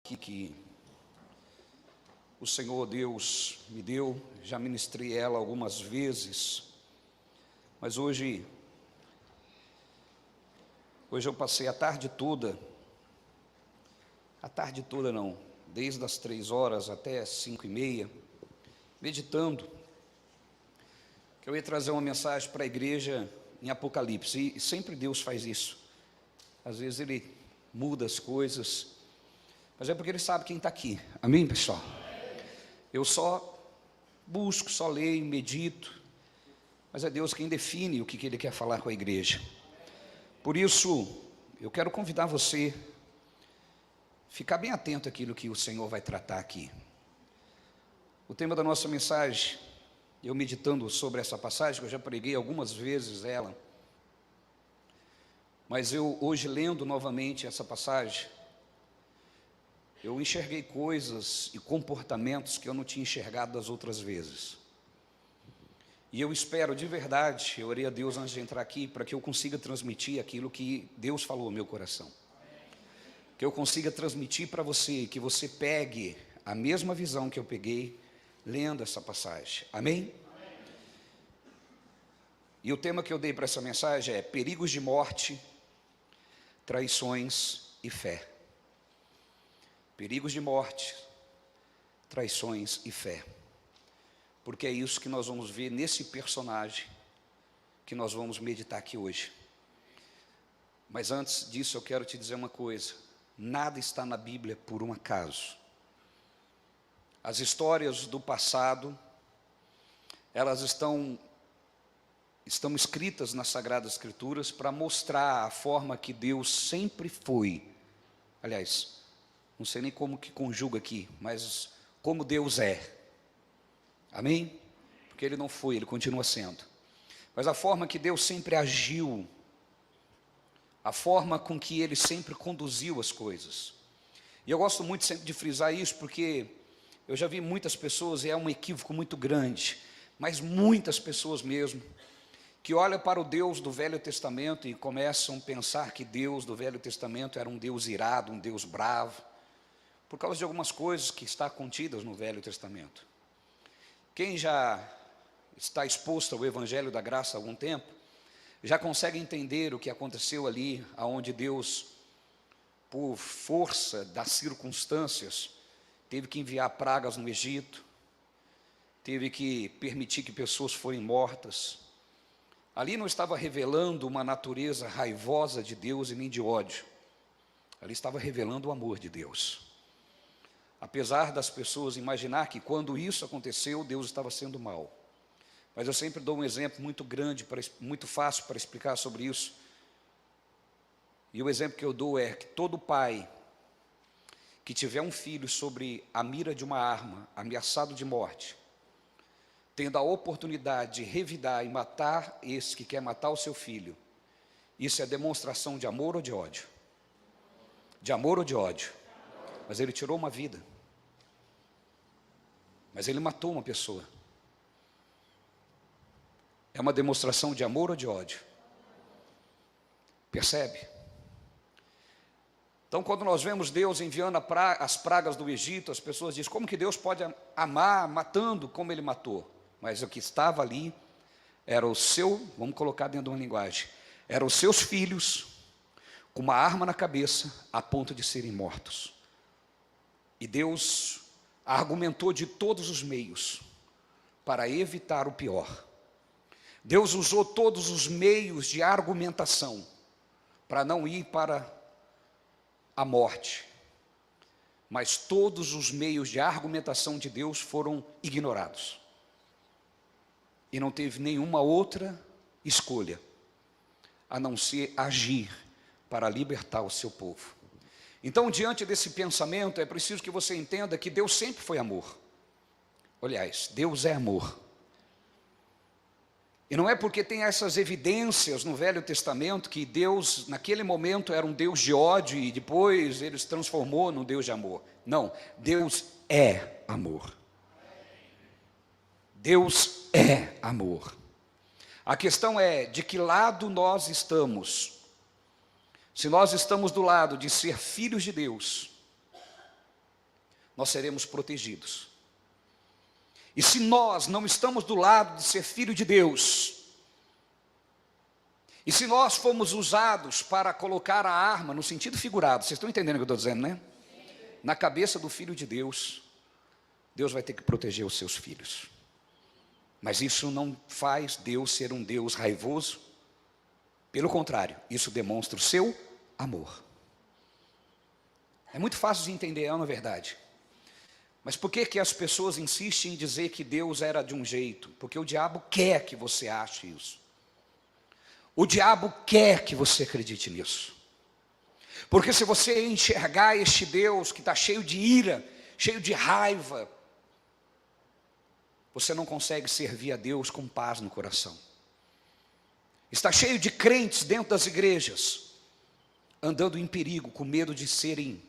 aqui que o Senhor Deus me deu, já ministrei ela algumas vezes, mas hoje eu passei a tarde toda não, desde as 3 horas até as 5:30, meditando, que eu ia trazer uma mensagem para a igreja em Apocalipse, e sempre Deus faz isso, às vezes Ele muda as coisas, mas é porque Ele sabe quem está aqui, amém, pessoal? Eu só busco, só leio, medito, mas é Deus quem define o que Ele quer falar com a igreja. Por isso, eu quero convidar você a ficar bem atento àquilo que o Senhor vai tratar aqui. O tema da nossa mensagem, eu meditando sobre essa passagem, que eu já preguei algumas vezes ela, mas eu hoje lendo novamente essa passagem, eu enxerguei coisas e comportamentos que eu não tinha enxergado das outras vezes. E eu espero de verdade, eu orei a Deus antes de entrar aqui, para que eu consiga transmitir aquilo que Deus falou ao meu coração. Que eu consiga transmitir para você, que você pegue a mesma visão que eu peguei lendo essa passagem. Amém? E o tema que eu dei para essa mensagem é perigos de morte, traições e fé. Perigos de morte, traições e fé. Porque é isso que nós vamos ver nesse personagem que nós vamos meditar aqui hoje. Mas antes disso eu quero te dizer uma coisa: nada está na Bíblia por um acaso. As histórias do passado, elas estão escritas nas Sagradas Escrituras para mostrar a forma que Deus sempre foi. Aliás, não sei nem como que conjuga aqui, mas como Deus é. Amém? Porque Ele não foi, Ele continua sendo. Mas a forma que Deus sempre agiu, a forma com que Ele sempre conduziu as coisas. E eu gosto muito sempre de frisar isso, porque eu já vi muitas pessoas, e é um equívoco muito grande, mas muitas pessoas mesmo, que olham para o Deus do Velho Testamento e começam a pensar que Deus do Velho Testamento era um Deus irado, um Deus bravo, por causa de algumas coisas que estão contidas no Velho Testamento. Quem já está exposto ao Evangelho da Graça há algum tempo, já consegue entender o que aconteceu ali, aonde Deus, por força das circunstâncias, teve que enviar pragas no Egito, teve que permitir que pessoas fossem mortas. Ali não estava revelando uma natureza raivosa de Deus e nem de ódio, ali estava revelando o amor de Deus. Apesar das pessoas imaginar que quando isso aconteceu, Deus estava sendo mau. Mas eu sempre dou um exemplo muito grande, muito fácil para explicar sobre isso. E o exemplo que eu dou é que todo pai que tiver um filho sobre a mira de uma arma, ameaçado de morte, tendo a oportunidade de revidar e matar esse que quer matar o seu filho, isso é demonstração de amor ou de ódio? De amor ou de ódio? Mas ele tirou uma vida. Mas ele matou uma pessoa. É uma demonstração de amor ou de ódio? Percebe? Então, quando nós vemos Deus enviando as pragas do Egito, as pessoas dizem, como que Deus pode amar matando como Ele matou? Mas o que estava ali era vamos colocar dentro de uma linguagem, eram os seus filhos com uma arma na cabeça a ponto de serem mortos. E Deus argumentou de todos os meios para evitar o pior. Deus usou todos os meios de argumentação para não ir para a morte. Mas todos os meios de argumentação de Deus foram ignorados. E não teve nenhuma outra escolha a não ser agir para libertar o seu povo. Então, diante desse pensamento, é preciso que você entenda que Deus sempre foi amor. Aliás, Deus é amor. E não é porque tem essas evidências no Velho Testamento que Deus, naquele momento, era um Deus de ódio e depois Ele se transformou num Deus de amor. Não, Deus é amor. Deus é amor. A questão é de que lado nós estamos. Se nós estamos do lado de ser filhos de Deus, nós seremos protegidos. E se nós não estamos do lado de ser filho de Deus, e se nós fomos usados para colocar a arma, no sentido figurado, vocês estão entendendo o que eu estou dizendo, né? Na cabeça do filho de Deus, Deus vai ter que proteger os seus filhos. Mas isso não faz Deus ser um Deus raivoso. Pelo contrário, isso demonstra o seu amor. É muito fácil de entender, não é verdade? Mas por que que as pessoas insistem em dizer que Deus era de um jeito? Porque o diabo quer que você ache isso. O diabo quer que você acredite nisso. Porque se você enxergar este Deus que está cheio de ira, cheio de raiva, você não consegue servir a Deus com paz no coração. Está cheio de crentes dentro das igrejas, andando em perigo, com medo de serem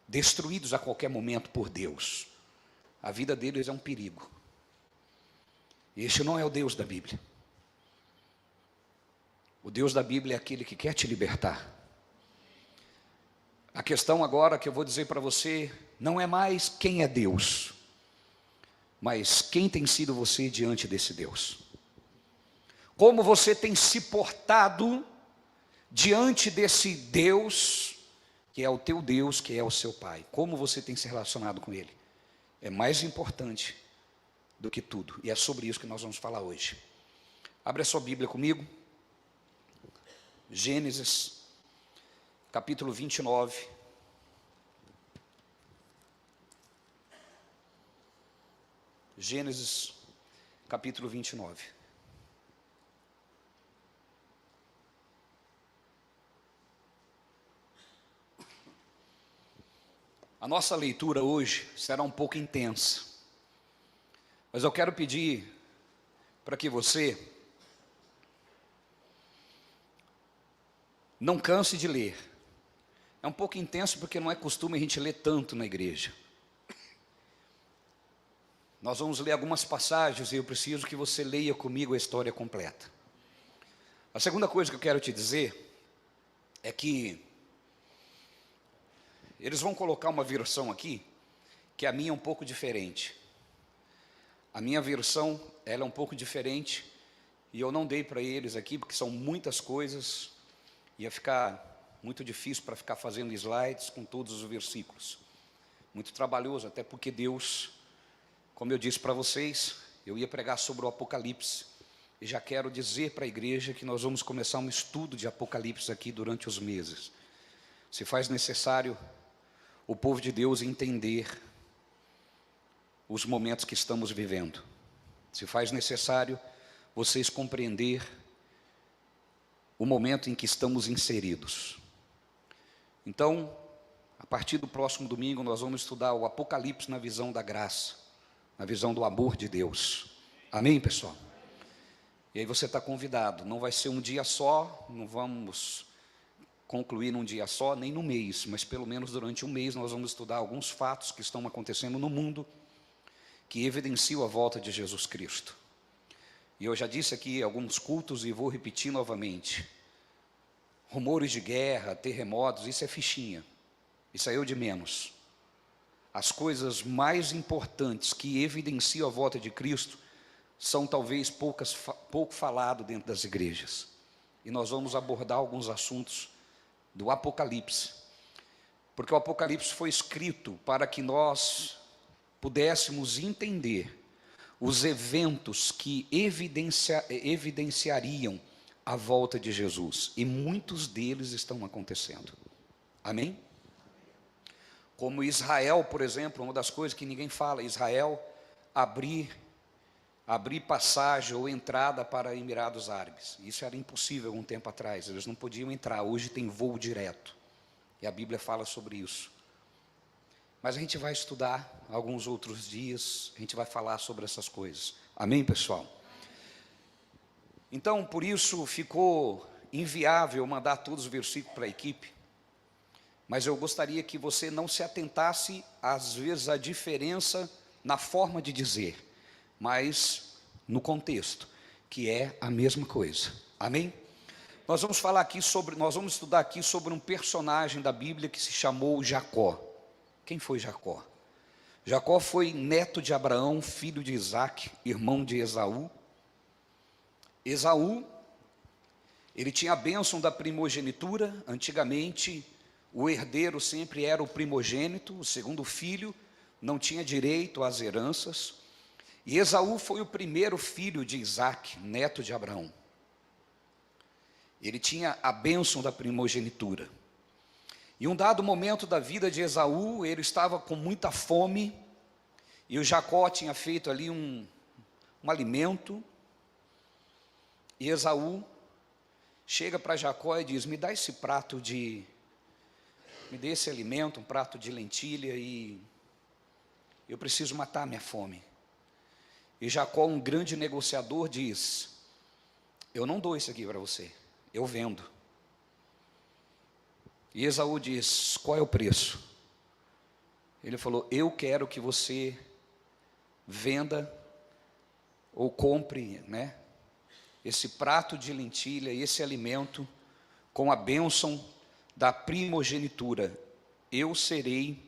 destruídos a qualquer momento por Deus. A vida deles é um perigo. Este não é o Deus da Bíblia. O Deus da Bíblia é aquele que quer te libertar. A questão agora que eu vou dizer para você, não é mais quem é Deus, mas quem tem sido você diante desse Deus. Como você tem se portado diante desse Deus, que é o teu Deus, que é o seu Pai. Como você tem se relacionado com Ele. É mais importante do que tudo. E é sobre isso que nós vamos falar hoje. Abre a sua Bíblia comigo. Gênesis, capítulo 29. Gênesis, capítulo 29. A nossa leitura hoje será um pouco intensa, mas eu quero pedir para que você não canse de ler. É um pouco intenso porque não é costume a gente ler tanto na igreja. Nós vamos ler algumas passagens e eu preciso que você leia comigo a história completa. A segunda coisa que eu quero te dizer é que eles vão colocar uma versão aqui, que a minha é um pouco diferente. A minha versão, ela é um pouco diferente, e eu não dei para eles aqui, porque são muitas coisas, ia ficar muito difícil para ficar fazendo slides com todos os versículos. Muito trabalhoso, até porque Deus, como eu disse para vocês, eu ia pregar sobre o Apocalipse, e já quero dizer para a igreja que nós vamos começar um estudo de Apocalipse aqui durante os meses. Se faz necessário o povo de Deus entender os momentos que estamos vivendo. Se faz necessário vocês compreender o momento em que estamos inseridos. Então, a partir do próximo domingo, nós vamos estudar o Apocalipse na visão da graça, na visão do amor de Deus. Amém, pessoal? E aí você está convidado. Não vai ser um dia só, não vamos concluir num dia só, nem num mês, mas pelo menos durante um mês nós vamos estudar alguns fatos que estão acontecendo no mundo, que evidenciam a volta de Jesus Cristo. E eu já disse aqui alguns cultos e vou repetir novamente. Rumores de guerra, terremotos, isso é fichinha. Isso aí é o de menos. As coisas mais importantes que evidenciam a volta de Cristo são talvez pouco falado dentro das igrejas. E nós vamos abordar alguns assuntos do Apocalipse. Porque o Apocalipse foi escrito para que nós pudéssemos entender os eventos que evidenciariam a volta de Jesus. E muitos deles estão acontecendo. Amém? Como Israel, por exemplo, uma das coisas que ninguém fala, Israel abrir passagem ou entrada para Emirados Árabes. Isso era impossível um tempo atrás, eles não podiam entrar, hoje tem voo direto. E a Bíblia fala sobre isso. Mas a gente vai estudar alguns outros dias, a gente vai falar sobre essas coisas. Amém, pessoal? Então, por isso ficou inviável mandar todos os versículos para a equipe. Mas eu gostaria que você não se atentasse, às vezes, à diferença na forma de dizer, mas no contexto, que é a mesma coisa. Amém? Nós vamos estudar aqui sobre um personagem da Bíblia que se chamou Jacó. Quem foi Jacó? Jacó foi neto de Abraão, filho de Isaque, irmão de Esaú. Esaú, ele tinha a bênção da primogenitura. Antigamente, o herdeiro sempre era o primogênito, o segundo filho não tinha direito às heranças. E Esaú foi o primeiro filho de Isaque, neto de Abraão. Ele tinha a bênção da primogenitura. E um dado momento da vida de Esaú, ele estava com muita fome, e o Jacó tinha feito ali um alimento, e Esaú chega para Jacó e diz: me dá esse prato me dê esse alimento, um prato de lentilha, e eu preciso matar minha fome. E Jacó, um grande negociador, diz: eu não dou isso aqui para você, eu vendo. E Esaú diz: qual é o preço? Ele falou: eu quero que você venda ou compre, esse prato de lentilha, esse alimento, com a bênção da primogenitura. Eu serei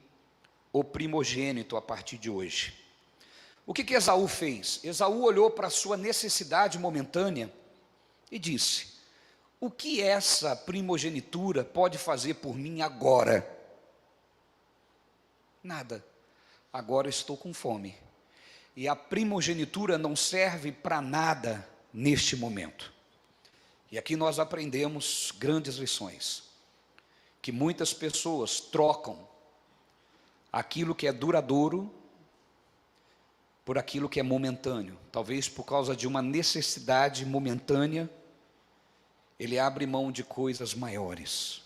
o primogênito a partir de hoje. O que Esaú fez? Esaú olhou para a sua necessidade momentânea e disse: o que essa primogenitura pode fazer por mim agora? Nada. Agora estou com fome. E a primogenitura não serve para nada neste momento. E aqui nós aprendemos grandes lições. Que muitas pessoas trocam aquilo que é duradouro por aquilo que é momentâneo. Talvez por causa de uma necessidade momentânea, ele abre mão de coisas maiores.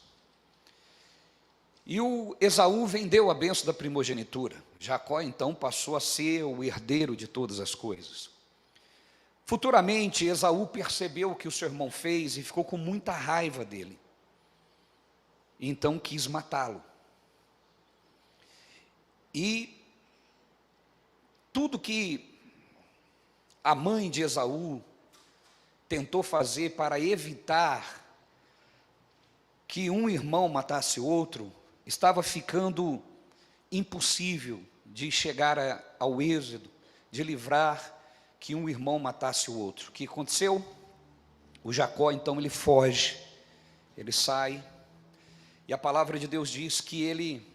E o Esaú vendeu a bênção da primogenitura. Jacó então passou a ser o herdeiro de todas as coisas. Futuramente, Esaú percebeu o que o seu irmão fez e ficou com muita raiva dele. E então quis matá-lo. E tudo que a mãe de Esaú tentou fazer para evitar que um irmão matasse outro, estava ficando impossível de chegar ao êxito, de livrar que um irmão matasse o outro. O que aconteceu? O Jacó então ele foge, ele sai, e a palavra de Deus diz que ele,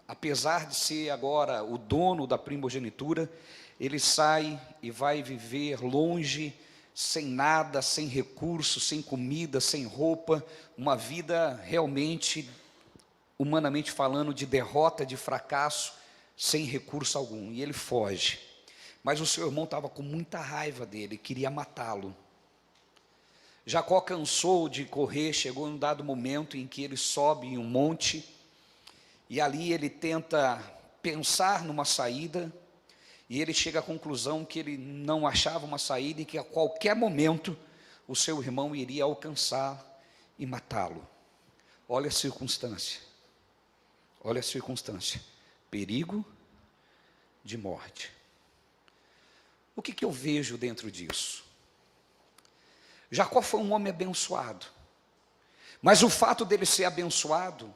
apesar de ser agora o dono da primogenitura, ele sai e vai viver longe, sem nada, sem recurso, sem comida, sem roupa, uma vida realmente, humanamente falando, de derrota, de fracasso, sem recurso algum, e ele foge. Mas o seu irmão estava com muita raiva dele, queria matá-lo. Jacó cansou de correr, chegou em um dado momento em que ele sobe em um monte, e ali ele tenta pensar numa saída, e ele chega à conclusão que ele não achava uma saída e que a qualquer momento o seu irmão iria alcançar e matá-lo. Olha a circunstância, perigo de morte. O que eu vejo dentro disso? Jacó foi um homem abençoado, mas o fato dele ser abençoado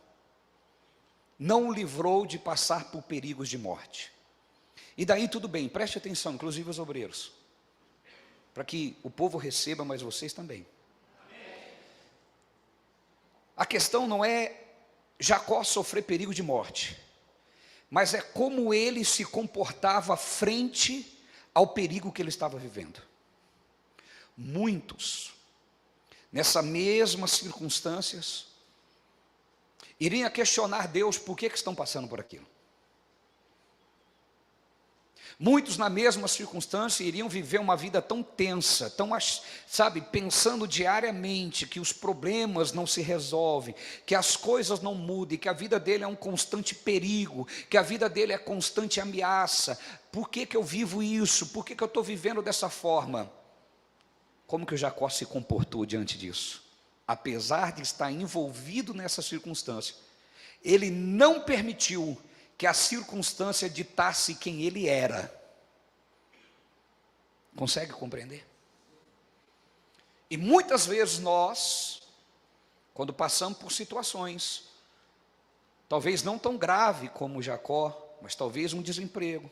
não o livrou de passar por perigos de morte. E daí tudo bem, preste atenção, inclusive os obreiros, para que o povo receba, mas vocês também. A questão não é Jacó sofrer perigo de morte, mas é como ele se comportava frente ao perigo que ele estava vivendo. Muitos, nessas mesmas circunstâncias, iriam questionar Deus por que estão passando por aquilo. Muitos na mesma circunstância iriam viver uma vida tão tensa, tão, pensando diariamente que os problemas não se resolvem, que as coisas não mudem, que a vida dele é um constante perigo, que a vida dele é constante ameaça. Por que eu vivo isso? Por que eu estou vivendo dessa forma? Como que o Jacó se comportou diante disso? Apesar de estar envolvido nessa circunstância, ele não permitiu que a circunstância ditasse quem ele era. Consegue compreender? E muitas vezes nós, quando passamos por situações, talvez não tão grave como Jacó, mas talvez um desemprego,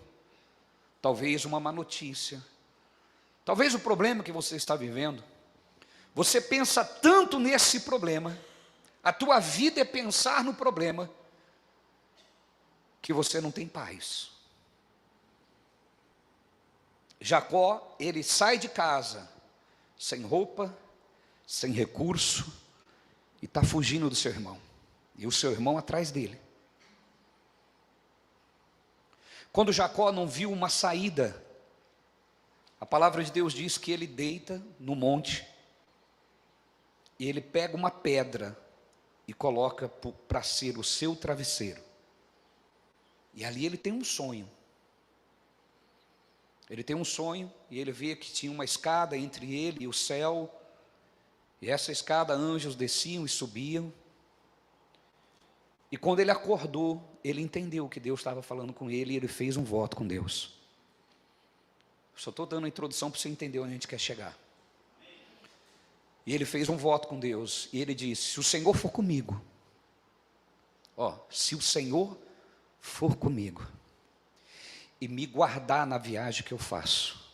talvez uma má notícia, talvez o problema que você está vivendo. Você pensa tanto nesse problema, a tua vida é pensar no problema, que você não tem paz. Jacó, ele sai de casa, sem roupa, sem recurso, e está fugindo do seu irmão, e o seu irmão atrás dele. Quando Jacó não viu uma saída, a palavra de Deus diz que ele deita no monte, e ele pega uma pedra, e coloca para ser o seu travesseiro, e ali ele tem um sonho. Ele tem um sonho, e ele vê que tinha uma escada entre ele e o céu, e essa escada anjos desciam e subiam, e quando ele acordou, ele entendeu que Deus estava falando com ele, e ele fez um voto com Deus. Só estou dando a introdução para você entender onde a gente quer chegar. E ele fez um voto com Deus, e ele disse: se o Senhor for comigo, se o Senhor for comigo, e me guardar na viagem que eu faço,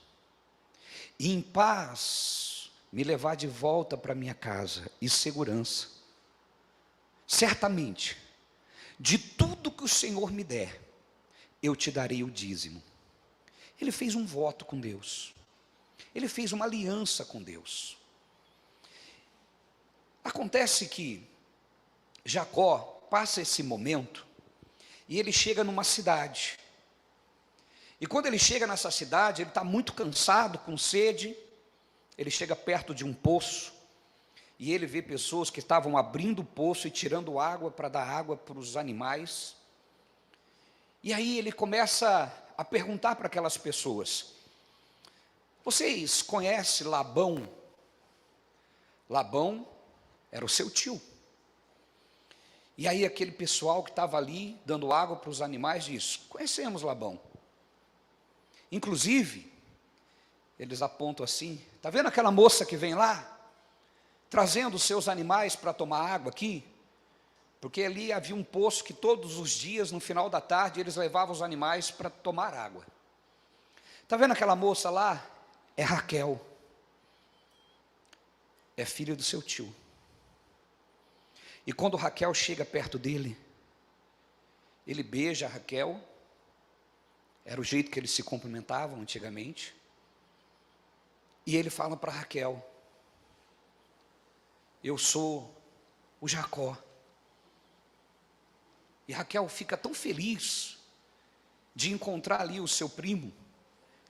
e em paz me levar de volta para minha casa, e segurança, certamente, de tudo que o Senhor me der, eu te darei o dízimo. Ele fez um voto com Deus, ele fez uma aliança com Deus. Acontece que Jacó passa esse momento, e ele chega numa cidade, e quando ele chega nessa cidade, ele está muito cansado, com sede. Ele chega perto de um poço, e ele vê pessoas que estavam abrindo o poço e tirando água para dar água para os animais. E aí ele começa a perguntar para aquelas pessoas: vocês conhecem Labão? Labão era o seu tio. E aí aquele pessoal que estava ali dando água para os animais diz: conhecemos Labão. Inclusive, eles apontam assim: está vendo aquela moça que vem lá, trazendo os seus animais para tomar água aqui? Porque ali havia um poço que todos os dias, no final da tarde, eles levavam os animais para tomar água. Está vendo aquela moça lá? É Raquel, é filha do seu tio. E quando Raquel chega perto dele, ele beija a Raquel. Era o jeito que eles se cumprimentavam antigamente. E ele fala para Raquel: eu sou o Jacó. E Raquel fica tão feliz de encontrar ali o seu primo,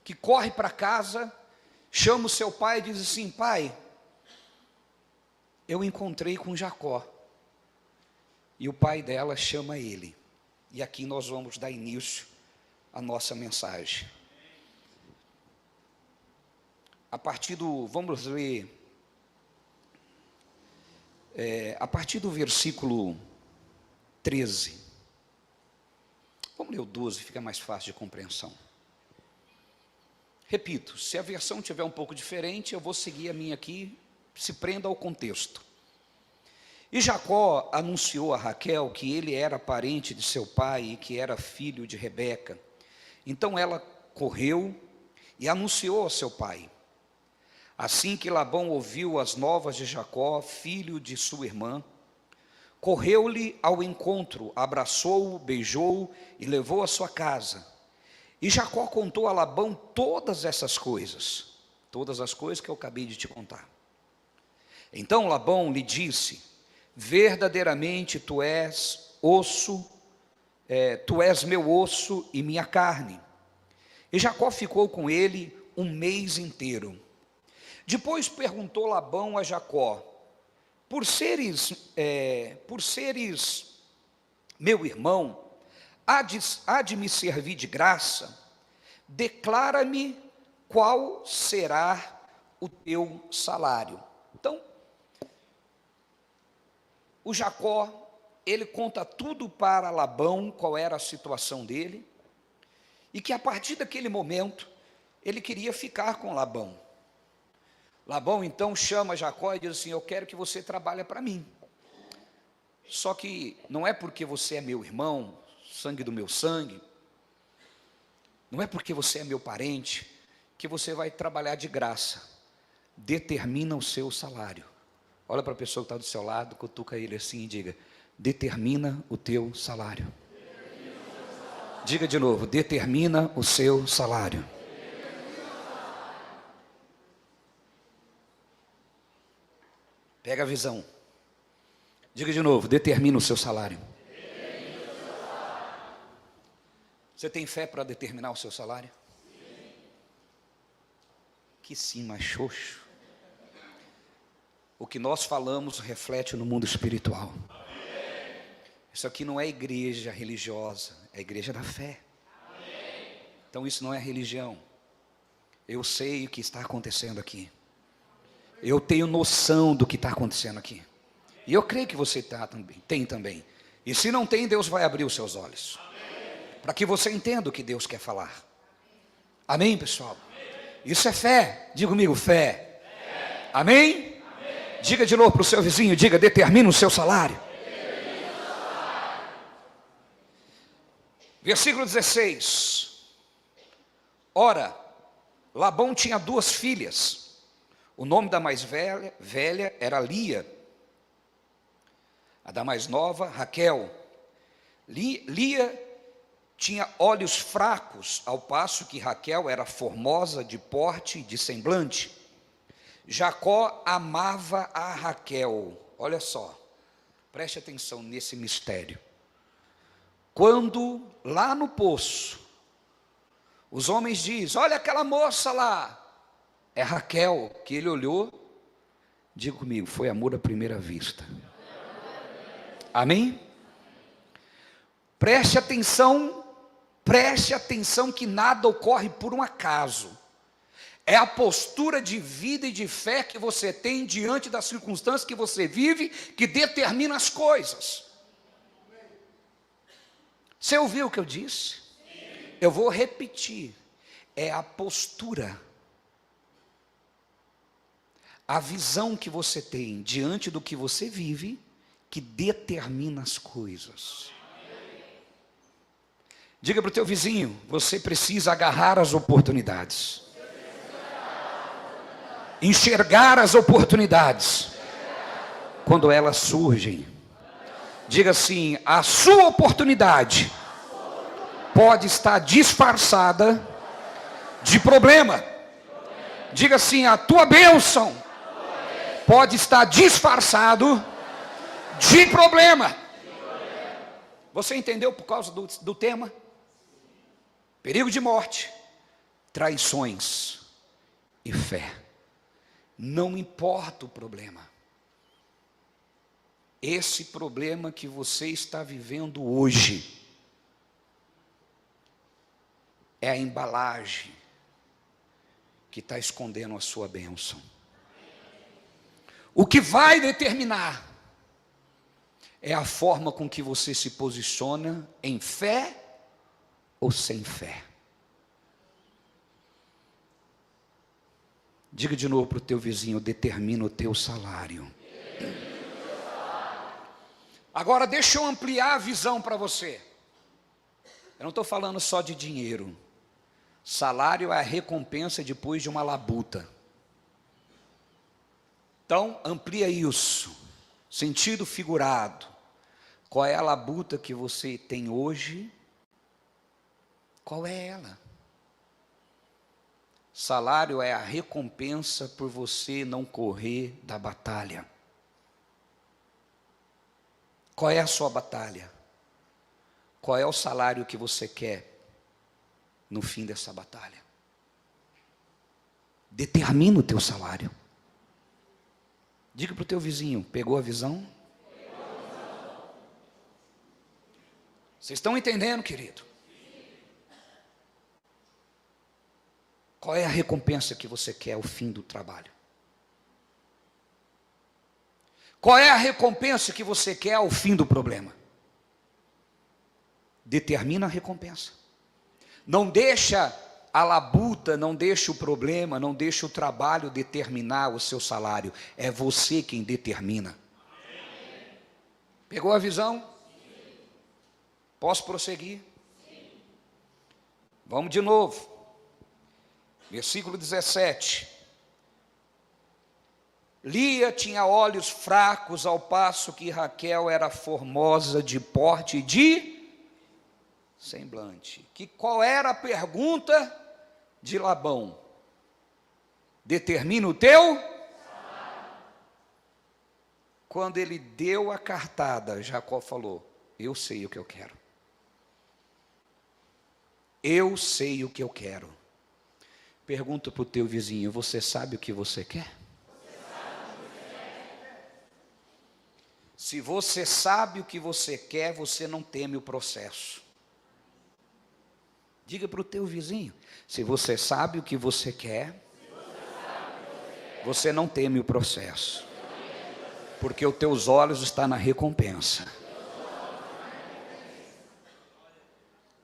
que corre para casa, chama o seu pai e diz assim: pai, eu encontrei com Jacó. E o pai dela chama ele. E aqui nós vamos dar início à nossa mensagem. Vamos ler, a partir do versículo 13. Vamos ler o 12, fica mais fácil de compreensão. Repito, se a versão tiver um pouco diferente, eu vou seguir a minha aqui, se prenda ao contexto. E Jacó anunciou a Raquel que ele era parente de seu pai e que era filho de Rebeca. Então ela correu e anunciou a seu pai. Assim que Labão ouviu as novas de Jacó, filho de sua irmã, correu-lhe ao encontro, abraçou-o, beijou-o e levou à sua casa. E Jacó contou a Labão todas essas coisas, todas as coisas que eu acabei de te contar. Então Labão lhe disse: verdadeiramente tu és meu osso e minha carne. E Jacó ficou com ele um mês inteiro. Depois perguntou Labão a Jacó: por seres meu irmão, há de me servir de graça? Declara-me qual será o teu salário. Então, o Jacó, ele conta tudo para Labão, qual era a situação dele, e que a partir daquele momento, ele queria ficar com Labão. Labão então chama Jacó e diz assim: eu quero que você trabalhe para mim. Só que não é porque você é meu irmão, sangue do meu sangue, Não é porque você é meu parente que você vai trabalhar de graça. Determina o seu salário. Olha para a pessoa que está do seu lado, cutuca ele assim e diga: determina o teu salário. Diga de novo: determina o seu salário. Pega a visão. Diga de novo: determina o seu salário. Você tem fé para determinar o seu salário? Sim. Que sim, mas xoxo. O que nós falamos reflete no mundo espiritual. Amém. Isso aqui não é igreja religiosa, é a igreja da fé. Amém. Então isso não é religião. Eu sei o que está acontecendo aqui. Eu tenho noção do que está acontecendo aqui. E eu creio que você tem também. E se não tem, Deus vai abrir os seus olhos. Para que você entenda o que Deus quer falar. Amém, pessoal? Isso é fé. Diga comigo, fé. Amém? Diga de novo para o seu vizinho, diga: determina o seu salário. Versículo 16. Ora, Labão tinha 2 filhas. O nome da mais velha era Lia. A da mais nova, Raquel. Lia tinha olhos fracos, ao passo que Raquel era formosa de porte e de semblante. Jacó amava a Raquel. Olha só, preste atenção nesse mistério. Quando lá no poço, os homens dizem: olha aquela moça lá, é Raquel, que ele olhou. Diga comigo, foi amor à primeira vista. Amém? Preste atenção que nada ocorre por um acaso. É a postura de vida e de fé que você tem diante das circunstâncias que você vive, que determina as coisas. Você ouviu o que eu disse? Eu vou repetir. É a postura, a visão que você tem diante do que você vive, que determina as coisas. Diga para o teu vizinho: você precisa agarrar as oportunidades. Enxergar as oportunidades quando elas surgem. Diga assim: a sua oportunidade pode estar disfarçada de problema. Diga assim: a tua bênção pode estar disfarçado de problema. Você entendeu por causa do tema? Perigo de morte, traições e fé. Não importa o problema. Esse problema que você está vivendo hoje é a embalagem que está escondendo a sua bênção. O que vai determinar é a forma com que você se posiciona em fé ou sem fé. Diga de novo para o teu vizinho: determina o teu salário. Agora deixa eu ampliar a visão para você. Eu não estou falando só de dinheiro. Salário é a recompensa depois de uma labuta. Então amplia isso. Sentido figurado. Qual é a labuta que você tem hoje? Qual é ela? Salário é a recompensa por você não correr da batalha. Qual é a sua batalha? Qual é o salário que você quer no fim dessa batalha? Determina o teu salário. Diga para o teu vizinho: pegou a visão? Vocês estão entendendo, querido? Qual é a recompensa que você quer ao fim do trabalho? Qual é a recompensa que você quer ao fim do problema? Determina a recompensa. Não deixa a labuta, não deixa o problema, não deixa o trabalho determinar o seu salário. É você quem determina. Pegou a visão? Posso prosseguir? Vamos de novo. Versículo 17. Lia tinha olhos fracos, ao passo que Raquel era formosa de porte e de semblante. Qual era a pergunta de Labão? Determina o teu? Quando ele deu a cartada, Jacó falou: eu sei o que eu quero. Eu sei o que eu quero. Pergunta para o teu vizinho: você sabe o que você quer? Se você sabe o que você quer, você não teme o processo. Diga para o teu vizinho: se você sabe o que você quer, você não teme o processo. Porque os teus olhos estão na recompensa.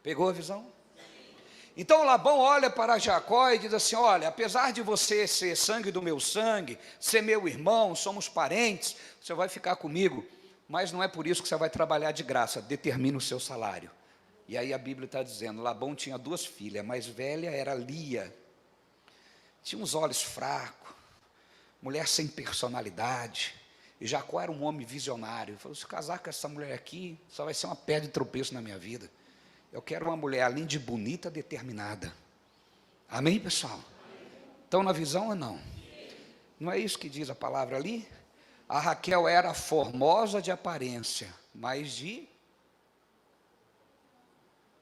Pegou a visão? Então Labão olha para Jacó e diz assim: olha, apesar de você ser sangue do meu sangue, ser meu irmão, somos parentes, você vai ficar comigo, mas não é por isso que você vai trabalhar de graça, determina o seu salário. E aí a Bíblia está dizendo, Labão tinha 2 filhas, a mais velha era Lia, tinha uns olhos fracos, mulher sem personalidade, e Jacó era um homem visionário. Ele falou: se casar com essa mulher aqui, só vai ser uma pedra de tropeço na minha vida. Eu quero uma mulher, além de bonita, determinada. Amém, pessoal? Estão na visão ou não? Não é isso que diz a palavra ali? A Raquel era formosa de aparência, mas de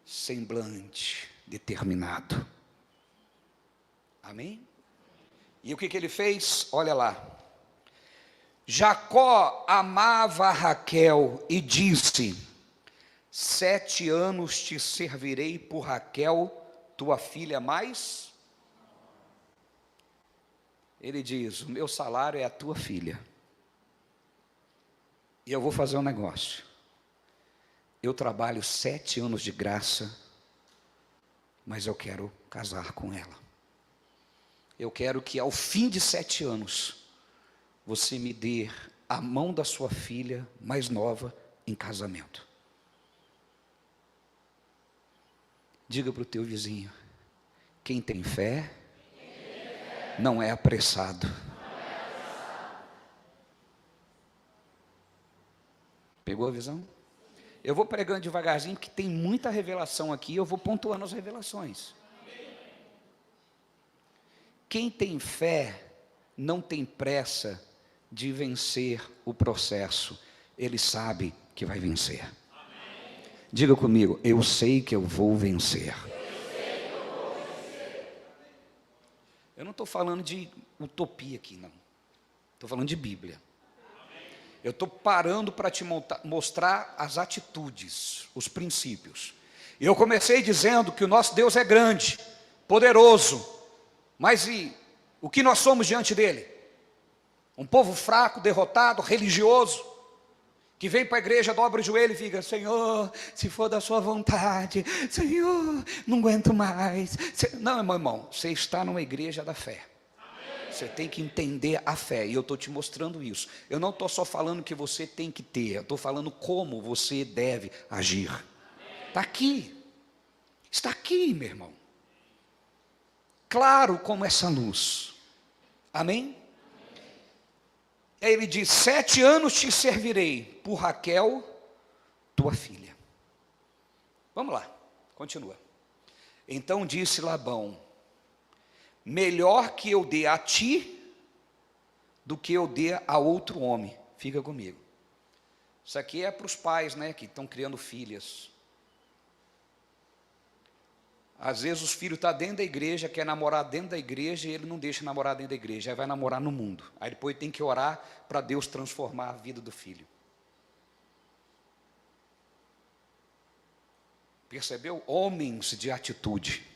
semblante determinado. Amém? E o que ele fez? Olha lá. Jacó amava a Raquel e disse: 7 anos te servirei por Raquel, tua filha mais. Ele diz: o meu salário é a tua filha. E eu vou fazer um negócio. Eu trabalho 7 anos de graça, mas eu quero casar com ela. Eu quero que ao fim de 7 anos, você me dê a mão da sua filha mais nova em casamento. Diga para o teu vizinho: quem tem fé, não é apressado. Pegou a visão? Eu vou pregando devagarzinho, porque tem muita revelação aqui, eu vou pontuando as revelações. Quem tem fé, não tem pressa de vencer o processo. Ele sabe que vai vencer. Diga comigo: eu sei que eu vou vencer. Eu não estou falando de utopia aqui, não. Estou falando de Bíblia. Eu estou parando para te mostrar as atitudes, os princípios. E eu comecei dizendo que o nosso Deus é grande, poderoso, mas e o que nós somos diante dele? Um povo fraco, derrotado, religioso, que vem para a igreja, dobra o joelho e fica: Senhor, se for da sua vontade, Senhor, não aguento mais. Não, meu irmão, você está numa igreja da fé. Você tem que entender a fé, e eu estou te mostrando isso. Eu não estou só falando que você tem que ter, eu estou falando como você deve agir. Está aqui, está aqui, meu irmão. Claro como essa luz. Amém? Aí ele diz: 7 anos te servirei por Raquel, tua filha. Vamos lá, continua. Então disse Labão: melhor que eu dê a ti do que eu dê a outro homem. Fica comigo. Isso aqui é para os pais, né, que estão criando filhas. Às vezes os filhos estão dentro da igreja, quer namorar dentro da igreja, e ele não deixa namorar dentro da igreja, aí vai namorar no mundo. Aí depois tem que orar para Deus transformar a vida do filho. Percebeu? Homens de atitude.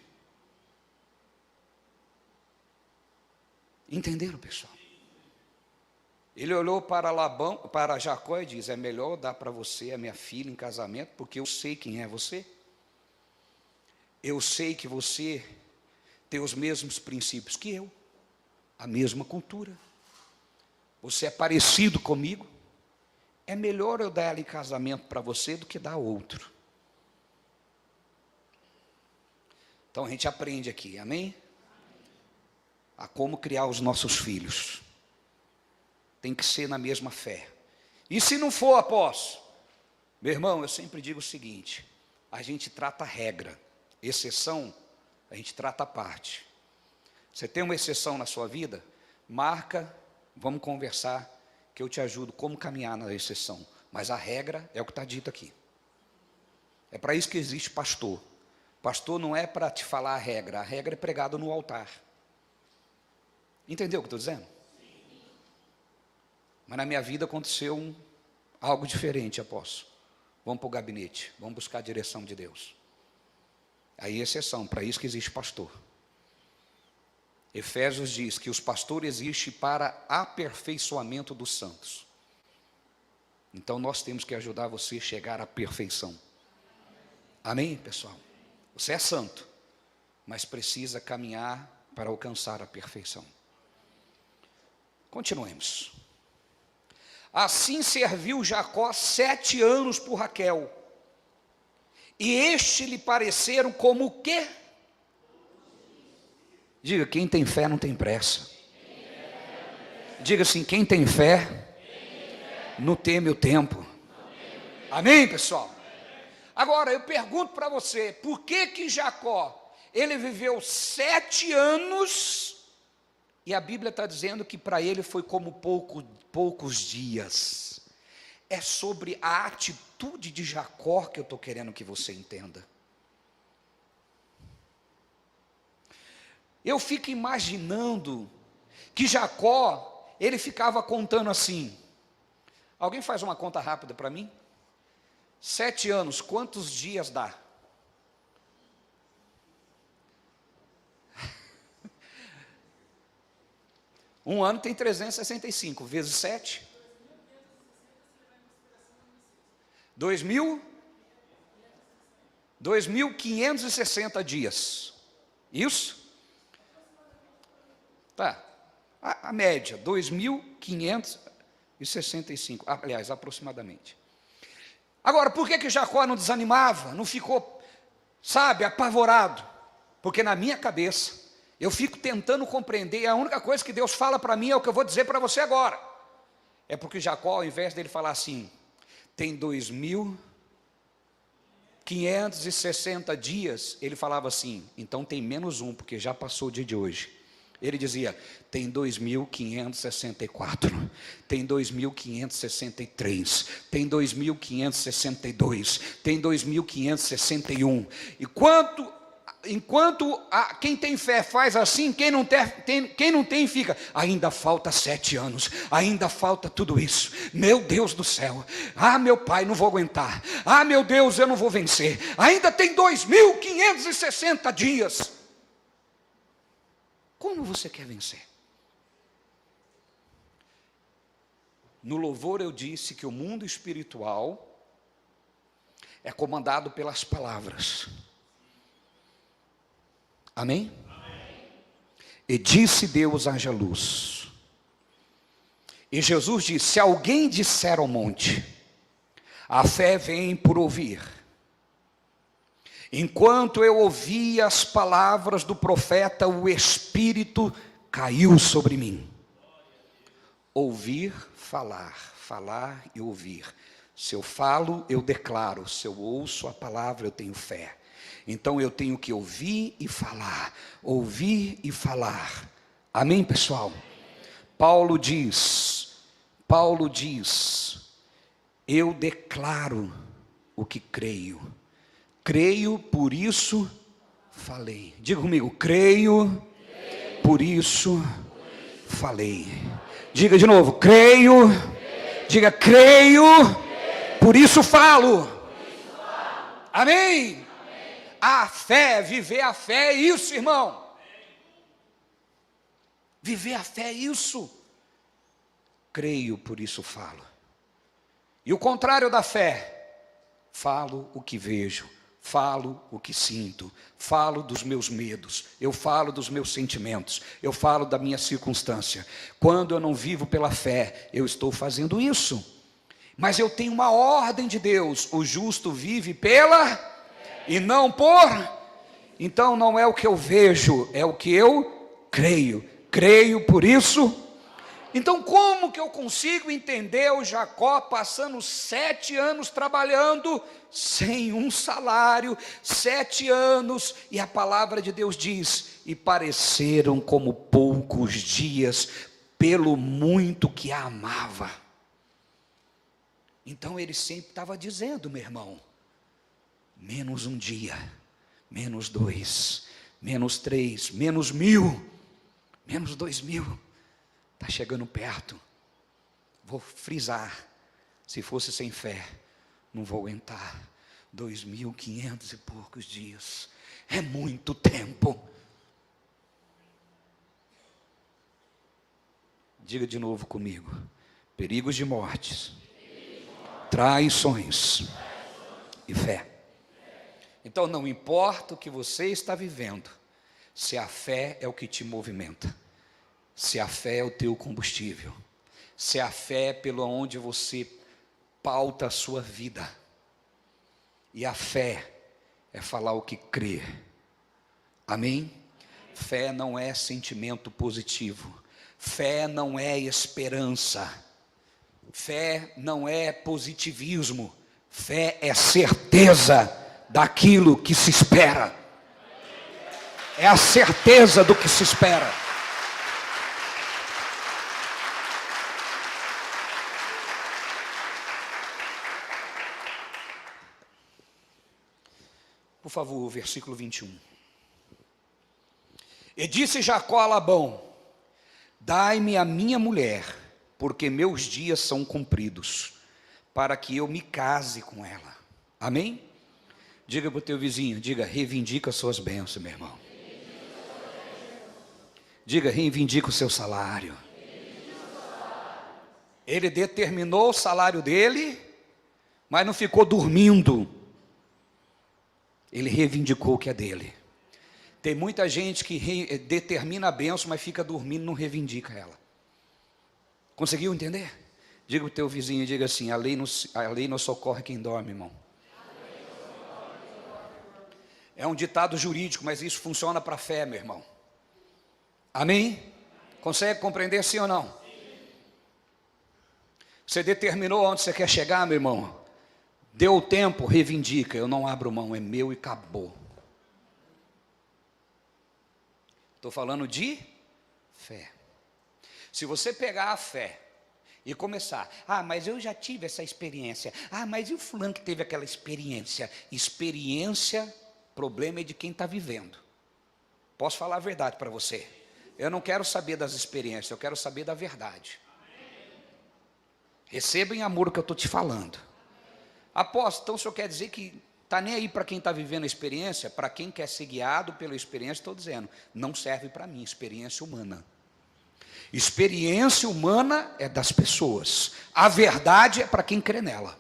Entenderam, pessoal? Ele olhou para Labão, para Jacó e diz: é melhor eu dar para você a minha filha em casamento, porque eu sei quem é você. Eu sei que você tem os mesmos princípios que eu, a mesma cultura. Você é parecido comigo. É melhor eu dar ela em casamento para você do que dar a outro. Então a gente aprende aqui, amém? A como criar os nossos filhos. Tem que ser na mesma fé. E se não for, apóstolo? Meu irmão, eu sempre digo o seguinte: a gente trata a regra, exceção, a gente trata a parte. Você tem uma exceção na sua vida? Marca, vamos conversar, que eu te ajudo como caminhar na exceção. Mas a regra é o que está dito aqui. É para isso que existe pastor. Pastor não é para te falar a regra é pregada no altar. Entendeu o que eu estou dizendo? Mas na minha vida aconteceu algo diferente, apóstolo. Vamos para o gabinete, vamos buscar a direção de Deus. Aí exceção, para isso que existe pastor. Efésios diz que os pastores existem para aperfeiçoamento dos santos. Então nós temos que ajudar você a chegar à perfeição. Amém, pessoal? Você é santo, mas precisa caminhar para alcançar a perfeição. Continuemos. Assim serviu Jacó 7 anos por Raquel, e este lhe pareceram como o quê? Diga, quem tem fé não tem pressa. Diga assim, quem tem fé não teme o tempo. Amém, pessoal? Agora, eu pergunto para você, por que Jacó, ele viveu 7 anos, e a Bíblia está dizendo que para ele foi como poucos dias. É sobre a atitude de Jacó que eu estou querendo que você entenda. Eu fico imaginando que Jacó, ele ficava contando assim. Alguém faz uma conta rápida para mim? 7 anos, quantos dias dá? Um ano tem 365, vezes 7. 2.560 dias. Isso? Tá. A média, 2.565. Aliás, aproximadamente. Agora, por que Jacó não desanimava? Não ficou, apavorado? Porque na minha cabeça, eu fico tentando compreender, e a única coisa que Deus fala para mim é o que eu vou dizer para você agora. É porque Jacó, ao invés dele falar assim, tem 2.560 dias, ele falava assim, então tem menos um, porque já passou o dia de hoje. Ele dizia, tem 2.564, tem 2.563, tem 2.562, tem 2.561. Enquanto quem tem fé faz assim, quem não tem fica, ainda falta 7 anos, ainda falta tudo isso, meu Deus do céu, meu pai, não vou aguentar, meu Deus, eu não vou vencer, ainda tem 2.560 dias. Como você quer vencer? No louvor eu disse que o mundo espiritual é comandado pelas palavras. Amém? Amém? E disse Deus, haja luz. E Jesus disse, se alguém disser ao monte, a fé vem por ouvir. Enquanto eu ouvia as palavras do profeta, o Espírito caiu sobre mim. Ouvir, falar e ouvir. Se eu falo, eu declaro. Se eu ouço a palavra, eu tenho fé. Então eu tenho que ouvir e falar. Ouvir e falar. Amém, pessoal? Paulo diz, eu declaro o que creio. Creio, por isso falei. Diga comigo, creio, por isso falei. Diga de novo, creio. Diga, creio, por isso falo. Amém? A fé, viver a fé é isso, irmão. Viver a fé é isso. Creio, por isso falo. E o contrário da fé, falo o que vejo. Falo o que sinto, falo dos meus medos, eu falo dos meus sentimentos, eu falo da minha circunstância. Quando eu não vivo pela fé, eu estou fazendo isso. Mas eu tenho uma ordem de Deus, o justo vive pela e não por. Então não é o que eu vejo, é o que eu creio. Creio por isso. Então como que eu consigo entender o Jacó passando 7 anos trabalhando sem um salário, 7 anos, e a palavra de Deus diz, e pareceram como poucos dias, pelo muito que a amava. Então ele sempre estava dizendo, meu irmão, menos um dia, menos 2, menos 3, menos 1000, menos 2000, está chegando perto. Vou frisar, se fosse sem fé, não vou aguentar. 2.500 e poucos dias, é muito tempo. Diga de novo comigo: perigos de mortes, traições e fé. Então não importa o que você está vivendo, se a fé é o que te movimenta, se a fé é o teu combustível, se a fé é pelo onde você pauta a sua vida, e a fé é falar o que crê, amém? Fé não é sentimento positivo, fé não é esperança, fé não é positivismo, fé é certeza daquilo que se espera, é a certeza do que se espera. Por favor, versículo 21. E disse Jacó a Labão: dai-me a minha mulher, porque meus dias são cumpridos, para que eu me case com ela. Amém? Diga para o teu vizinho, diga, reivindica as suas bênçãos, meu irmão. Diga, reivindica o seu salário. Ele determinou o salário dele, mas não ficou dormindo. Ele reivindicou o que é dele. Tem muita gente que determina a bênção, mas fica dormindo e não reivindica ela. Conseguiu entender? Diga para o teu vizinho, diga assim, a lei não socorre quem dorme, irmão. É um ditado jurídico, mas isso funciona para a fé, meu irmão. Amém? Consegue compreender sim ou não? Você determinou onde você quer chegar, meu irmão? Deu o tempo, reivindica. Eu não abro mão, é meu e acabou. Estou falando de fé. Se você pegar a fé e começar, mas eu já tive essa experiência, mas e o fulano que teve aquela experiência? Experiência, problema é de quem está vivendo. Posso falar a verdade para você? Eu não quero saber das experiências, eu quero saber da verdade. Receba em amor o que eu estou te falando. Apóstolo, então o senhor quer dizer que está nem aí para quem está vivendo a experiência? Para quem quer ser guiado pela experiência, estou dizendo, não serve para mim, experiência humana. Experiência humana é das pessoas, a verdade é para quem crê nela.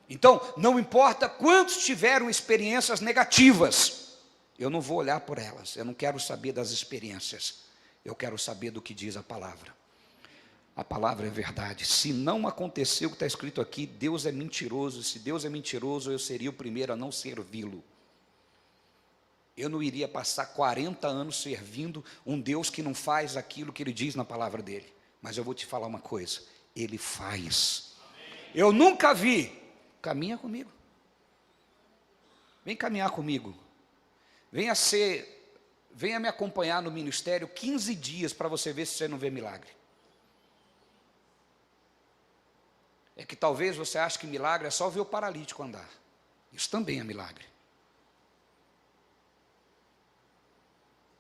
Então, não importa quantos tiveram experiências negativas, eu não vou olhar por elas, eu não quero saber das experiências, eu quero saber do que diz a palavra. A palavra é verdade. Se não aconteceu o que está escrito aqui, Deus é mentiroso. Se Deus é mentiroso, eu seria o primeiro a não servi-lo. Eu não iria passar 40 anos servindo um Deus que não faz aquilo que Ele diz na palavra dEle. Mas eu vou te falar uma coisa, Ele faz. Eu nunca vi. Caminha comigo. Vem caminhar comigo. Venha me acompanhar no ministério 15 dias para você ver se você não vê milagre. É que talvez você ache que milagre é só ver o paralítico andar. Isso também é milagre.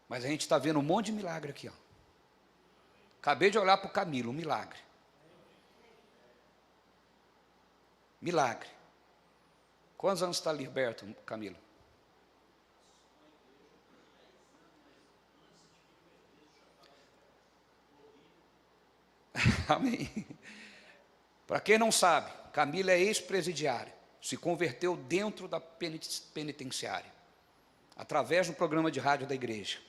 Mas a gente está vendo um monte de milagre aqui, ó. Acabei de olhar para o Camilo, um milagre. Milagre. Quantos anos está liberto, Camilo? Amém. Para quem não sabe, Camilo é ex-presidiário, se converteu dentro da penitenciária, através do programa de rádio da igreja.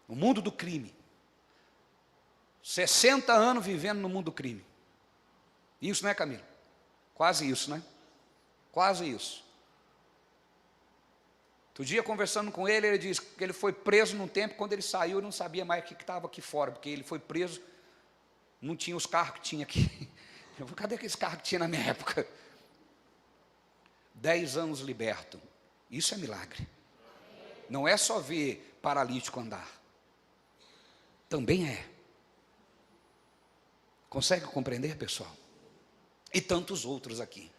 No mundo do crime. 60 anos vivendo no mundo do crime. Isso, né, Camilo? Quase isso, né? Quase isso. Outro dia, conversando com ele, ele disse que ele foi preso num tempo, quando ele saiu, ele não sabia mais o que estava aqui fora, porque ele foi preso, não tinha os carros que tinha aqui. Eu falei, cadê aqueles carros que tinha na minha época? 10 anos liberto. Isso é milagre. Não é só ver paralítico andar. Também é. Consegue compreender, pessoal? E tantos outros aqui.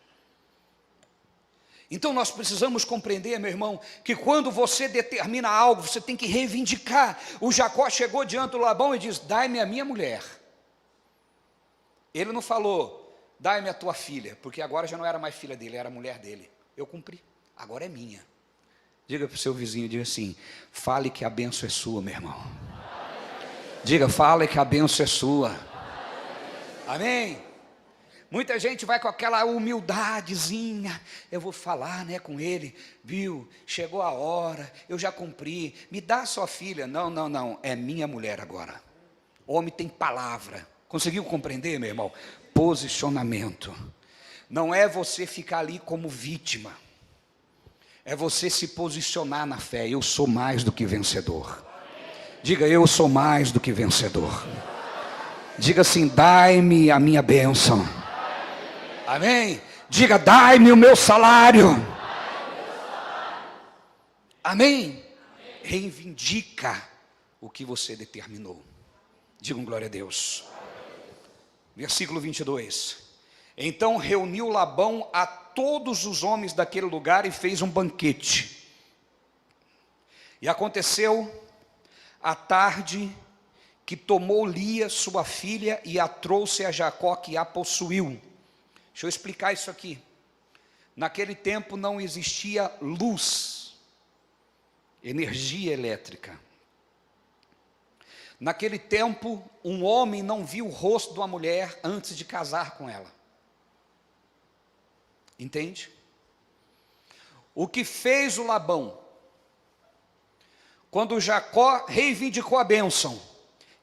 Então nós precisamos compreender, meu irmão, que quando você determina algo, você tem que reivindicar. O Jacó chegou diante do Labão e diz, dai-me a minha mulher. Ele não falou, dai-me a tua filha, porque agora já não era mais filha dele, era mulher dele. Eu cumpri, agora é minha. Diga para o seu vizinho, diga assim, fale que a bênção é sua, meu irmão. Diga, fale que a bênção é sua. Amém? Muita gente vai com aquela humildadezinha, eu vou falar, né, com ele, viu, chegou a hora, eu já cumpri, me dá a sua filha. Não, não, não, é minha mulher agora. Homem tem palavra. Conseguiu compreender, meu irmão? Posicionamento. Não é você ficar ali como vítima, é você se posicionar na fé. Eu sou mais do que vencedor. Diga, eu sou mais do que vencedor. Diga assim, dai-me a minha bênção. Amém? Diga, dai-me o meu salário. Amém? Reivindica o que você determinou. Digam glória a Deus. Versículo 22. Então reuniu Labão a todos os homens daquele lugar e fez um banquete. E aconteceu à tarde que tomou Lia, sua filha, e a trouxe a Jacó, que a possuiu. Deixa eu explicar isso aqui. Naquele tempo não existia luz, energia elétrica. Naquele tempo, um homem não viu o rosto de uma mulher antes de casar com ela. Entende? O que fez o Labão? Quando Jacó reivindicou a bênção,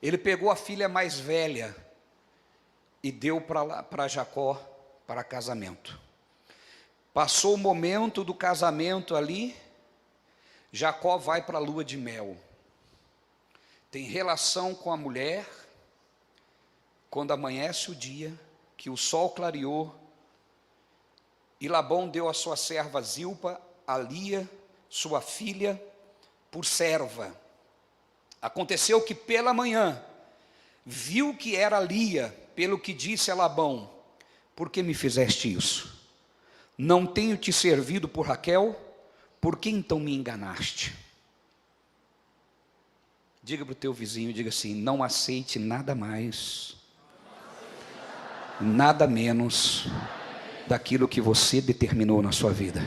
ele pegou a filha mais velha e deu para Jacó para casamento. Passou o momento do casamento ali, Jacó vai para a lua de mel. Tem relação com a mulher, quando amanhece o dia, que o sol clareou, e Labão deu a sua serva Zilpa, a Lia, sua filha, por serva. Aconteceu que pela manhã, viu que era Lia, pelo que disse a Labão, por que me fizeste isso? Não tenho te servido por Raquel, por que então me enganaste? Diga para o teu vizinho, diga assim, não aceite nada mais, nada menos daquilo que você determinou na sua vida.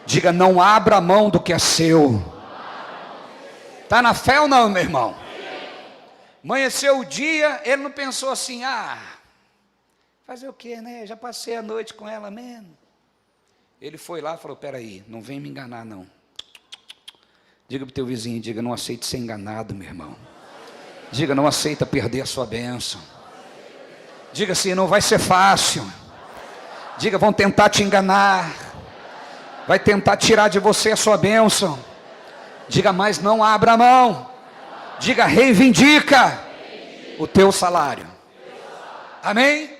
Diga, não abra mão do que é seu. Está na fé ou não, meu irmão? Amanheceu o dia, ele não pensou assim, fazer o quê, né? Já passei a noite com ela mesmo. Ele foi lá e falou, peraí, não vem me enganar não. Diga para o teu vizinho, diga, não aceite ser enganado, meu irmão. Diga, não aceita perder a sua bênção. Diga assim, não vai ser fácil. Diga, vão tentar te enganar. Vai tentar tirar de você a sua bênção. Diga, mas não abra a mão. Diga, reivindica o teu salário. Amém?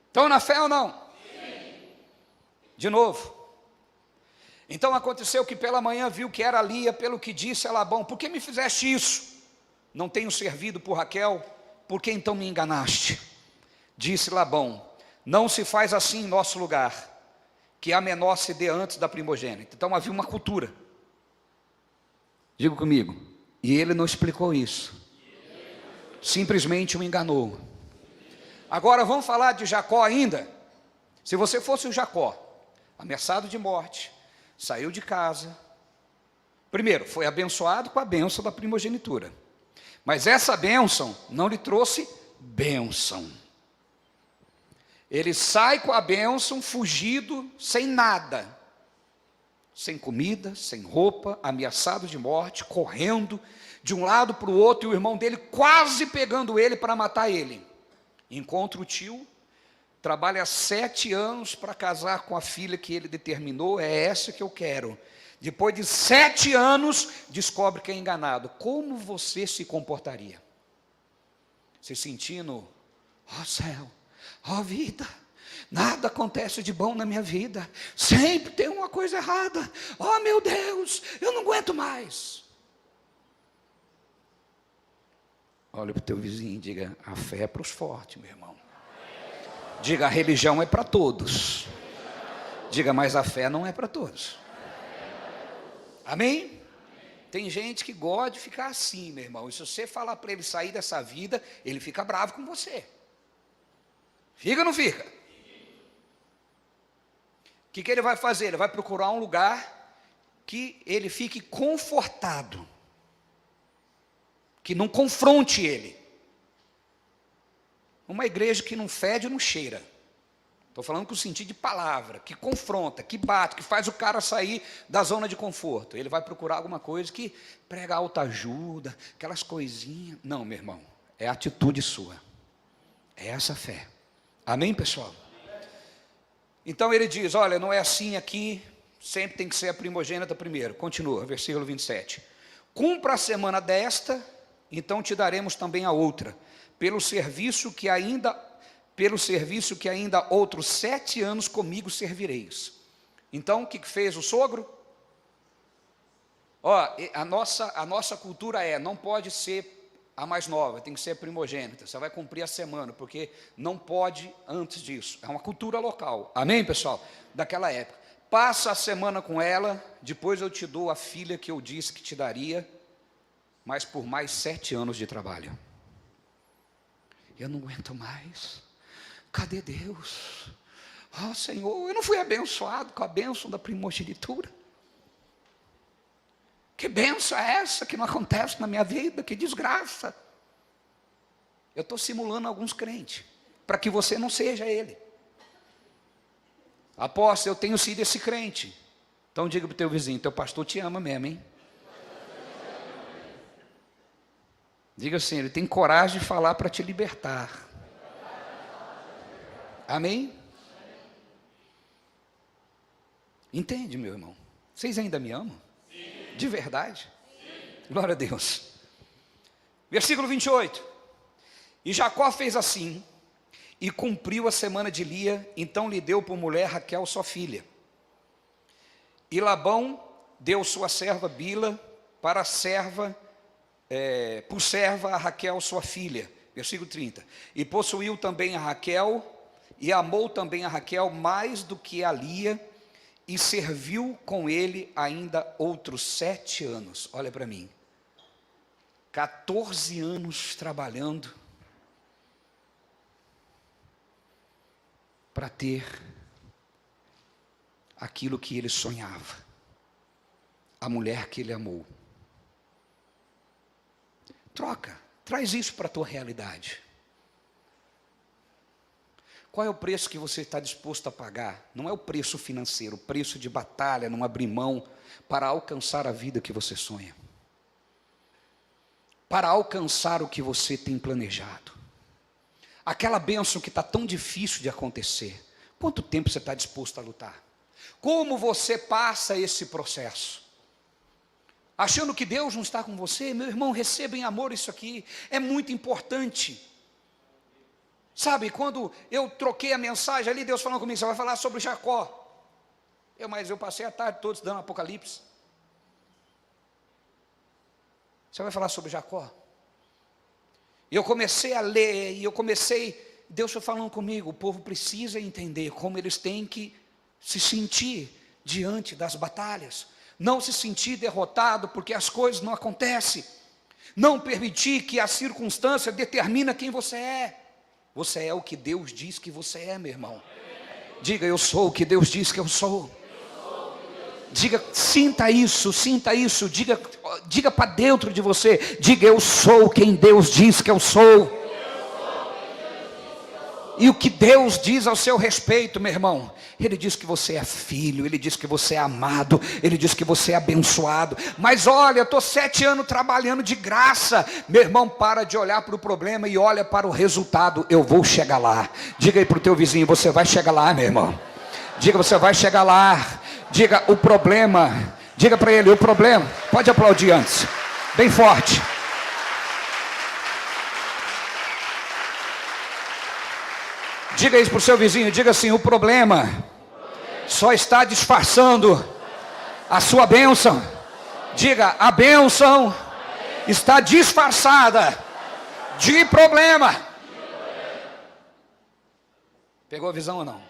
Estão na fé ou não? De novo. Então aconteceu que pela manhã viu que era Lia, pelo que disse a Labão, por que me fizeste isso? Não tenho servido por Raquel, por que então me enganaste? Disse Labão, não se faz assim em nosso lugar, que a menor se dê antes da primogênita. Então havia uma cultura. Diga comigo, e ele não explicou isso, simplesmente o enganou. Agora vamos falar de Jacó ainda. Se você fosse o Jacó, ameaçado de morte, saiu de casa, primeiro, foi abençoado com a bênção da primogenitura, mas essa bênção não lhe trouxe bênção. Ele sai com a bênção, fugido, sem nada, sem comida, sem roupa, ameaçado de morte, correndo de um lado para o outro, e o irmão dele quase pegando ele para matar ele. Encontra o tio, trabalha 7 anos para casar com a filha que ele determinou, é essa que eu quero. Depois de 7 anos, descobre que é enganado. Como você se comportaria? Se sentindo, ó céu, ó vida, nada acontece de bom na minha vida, sempre tem uma coisa errada, ó meu Deus, eu não aguento mais. Olha para o teu vizinho e diga, a fé é para os fortes, meu irmão. Diga, a religião é para todos. Diga, mas a fé não é para todos. Amém? Tem gente que gosta de ficar assim, meu irmão. E se você falar para ele sair dessa vida, ele fica bravo com você. Fica ou não fica? O que ele vai fazer? Ele vai procurar um lugar que ele fique confortado, que não confronte ele. Uma igreja que não fede, não cheira. Estou falando com o sentido de palavra, que confronta, que bate, que faz o cara sair da zona de conforto. Ele vai procurar alguma coisa que prega autoajuda, aquelas coisinhas. Não, meu irmão, é atitude sua. É essa fé. Amém, pessoal? Então ele diz, olha, não é assim aqui, sempre tem que ser a primogênita primeiro. Continua, versículo 27. Cumpra a semana desta, então te daremos também a outra, pelo serviço que ainda outros 7 anos comigo servireis. Então, o que fez o sogro? A nossa cultura não pode ser a mais nova, tem que ser a primogênita. Você vai cumprir a semana, porque não pode antes disso. É uma cultura local. Amém, pessoal? Daquela época. Passa a semana com ela, depois eu te dou a filha que eu disse que te daria, mas por mais 7 anos de trabalho. Eu não aguento mais. Cadê Deus? Senhor, eu não fui abençoado com a bênção da primogenitura. Que bênção é essa que não acontece na minha vida? Que desgraça. Eu estou simulando alguns crentes, para que você não seja ele. Apóstolo, eu tenho sido esse crente. Então diga para o teu vizinho, teu pastor te ama mesmo, hein? Diga assim, ele tem coragem de falar para te libertar. Amém? Entende, meu irmão? Vocês ainda me amam? Sim. De verdade? Sim. Glória a Deus. Versículo 28. E Jacó fez assim, e cumpriu a semana de Lia, então lhe deu por mulher Raquel, sua filha. E Labão deu sua serva Bila para por serva a Raquel, sua filha. Versículo 30. E possuiu também a Raquel, e amou também a Raquel mais do que a Lia, e serviu com ele ainda outros 7 anos. Olha para mim. 14 anos trabalhando para ter aquilo que ele sonhava. A mulher que ele amou. Troca, traz isso para a tua realidade. Qual é o preço que você está disposto a pagar? Não é o preço financeiro, o preço de batalha, não abrir mão para alcançar a vida que você sonha. Para alcançar o que você tem planejado. Aquela bênção que está tão difícil de acontecer. Quanto tempo você está disposto a lutar? Como você passa esse processo? Achando que Deus não está com você? Meu irmão, receba em amor isso aqui. É muito importante. Sabe, quando eu troquei a mensagem ali, Deus falando comigo, você vai falar sobre Jacó. Mas eu passei a tarde toda estudando Apocalipse. Você vai falar sobre Jacó? E eu comecei a ler, Deus foi falando comigo, o povo precisa entender como eles têm que se sentir diante das batalhas. Não se sentir derrotado porque as coisas não acontecem. Não permitir que a circunstância determine quem você é. Você é o que Deus diz que você é, meu irmão. Diga, eu sou o que Deus diz que eu sou. Diga, sinta isso, diga para dentro de você. Diga, eu sou quem Deus diz que eu sou. E o que Deus diz ao seu respeito, meu irmão? Ele diz que você é filho, Ele diz que você é amado, Ele diz que você é abençoado. Mas olha, eu estou 7 anos trabalhando de graça. Meu irmão, para de olhar para o problema e olha para o resultado. Eu vou chegar lá. Diga aí para o teu vizinho, você vai chegar lá, meu irmão. Diga, você vai chegar lá. Diga, o problema. Diga para ele, o problema. Pode aplaudir antes, bem forte. Diga isso para o seu vizinho, diga assim, o problema só está disfarçando a sua bênção. Diga, a bênção está disfarçada de problema. Pegou a visão ou não?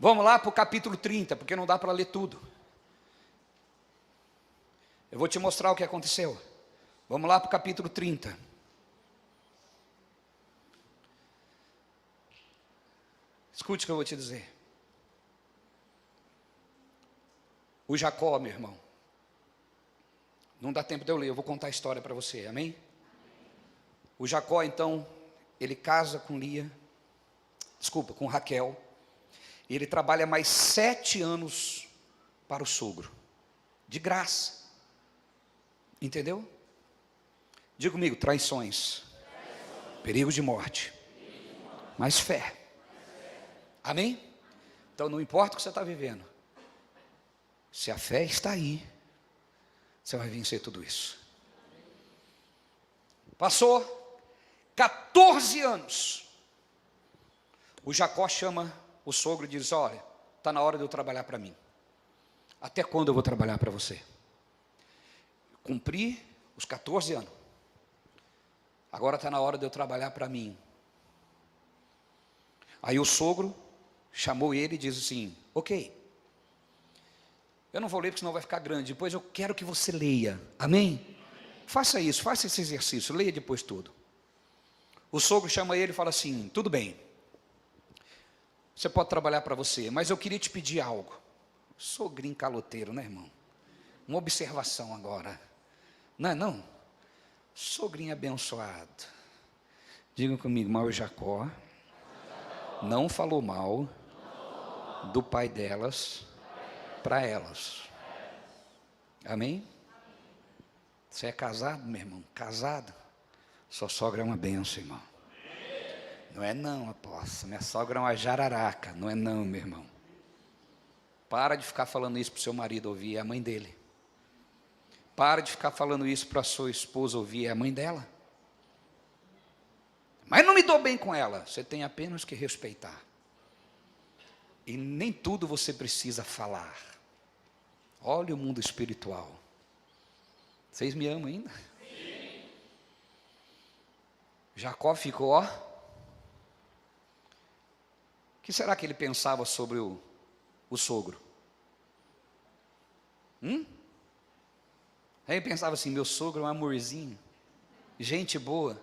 Vamos lá para o capítulo 30, porque não dá para ler tudo. Eu vou te mostrar o que aconteceu. Vamos lá para o capítulo 30. Escute o que eu vou te dizer. O Jacó, meu irmão, não dá tempo de eu ler, eu vou contar a história para você, amém? O Jacó, então, ele casa com Raquel, e ele trabalha mais 7 anos para o sogro, de graça, entendeu? Diga comigo, traições, perigo de morte, mas fé. Amém? Então não importa o que você está vivendo, se a fé está aí, você vai vencer tudo isso. Passou 14 anos. O Jacó chama o sogro e diz, olha, está na hora de eu trabalhar para mim. Até quando eu vou trabalhar para você? Cumpri os 14 anos. Agora está na hora de eu trabalhar para mim. Aí o sogro chamou ele e disse assim, ok, eu não vou ler porque senão vai ficar grande, depois eu quero que você leia, amém? Faça isso, faça esse exercício, leia depois tudo. O sogro chama ele e fala assim, tudo bem, você pode trabalhar para você, mas eu queria te pedir algo. Sogrinho caloteiro, né, irmão? Uma observação agora, não, sogrinho abençoado. Digam comigo, mas o Jacó não falou mal do pai delas para elas. Amém? Você é casado, meu irmão? Casado? Sua sogra é uma benção, irmão. Não é não, apóstolo. Minha sogra é uma jararaca. Não é não, meu irmão. Para de ficar falando isso para o seu marido ouvir, é a mãe dele. Para de ficar falando isso para a sua esposa ouvir, é a mãe dela. Mas não me dou bem com ela. Você tem apenas que respeitar. E nem tudo você precisa falar. Olha o mundo espiritual. Vocês me amam ainda? Sim. Jacó ficou, ó. O que será que ele pensava sobre o sogro? Aí ele pensava assim, meu sogro é um amorzinho, gente boa.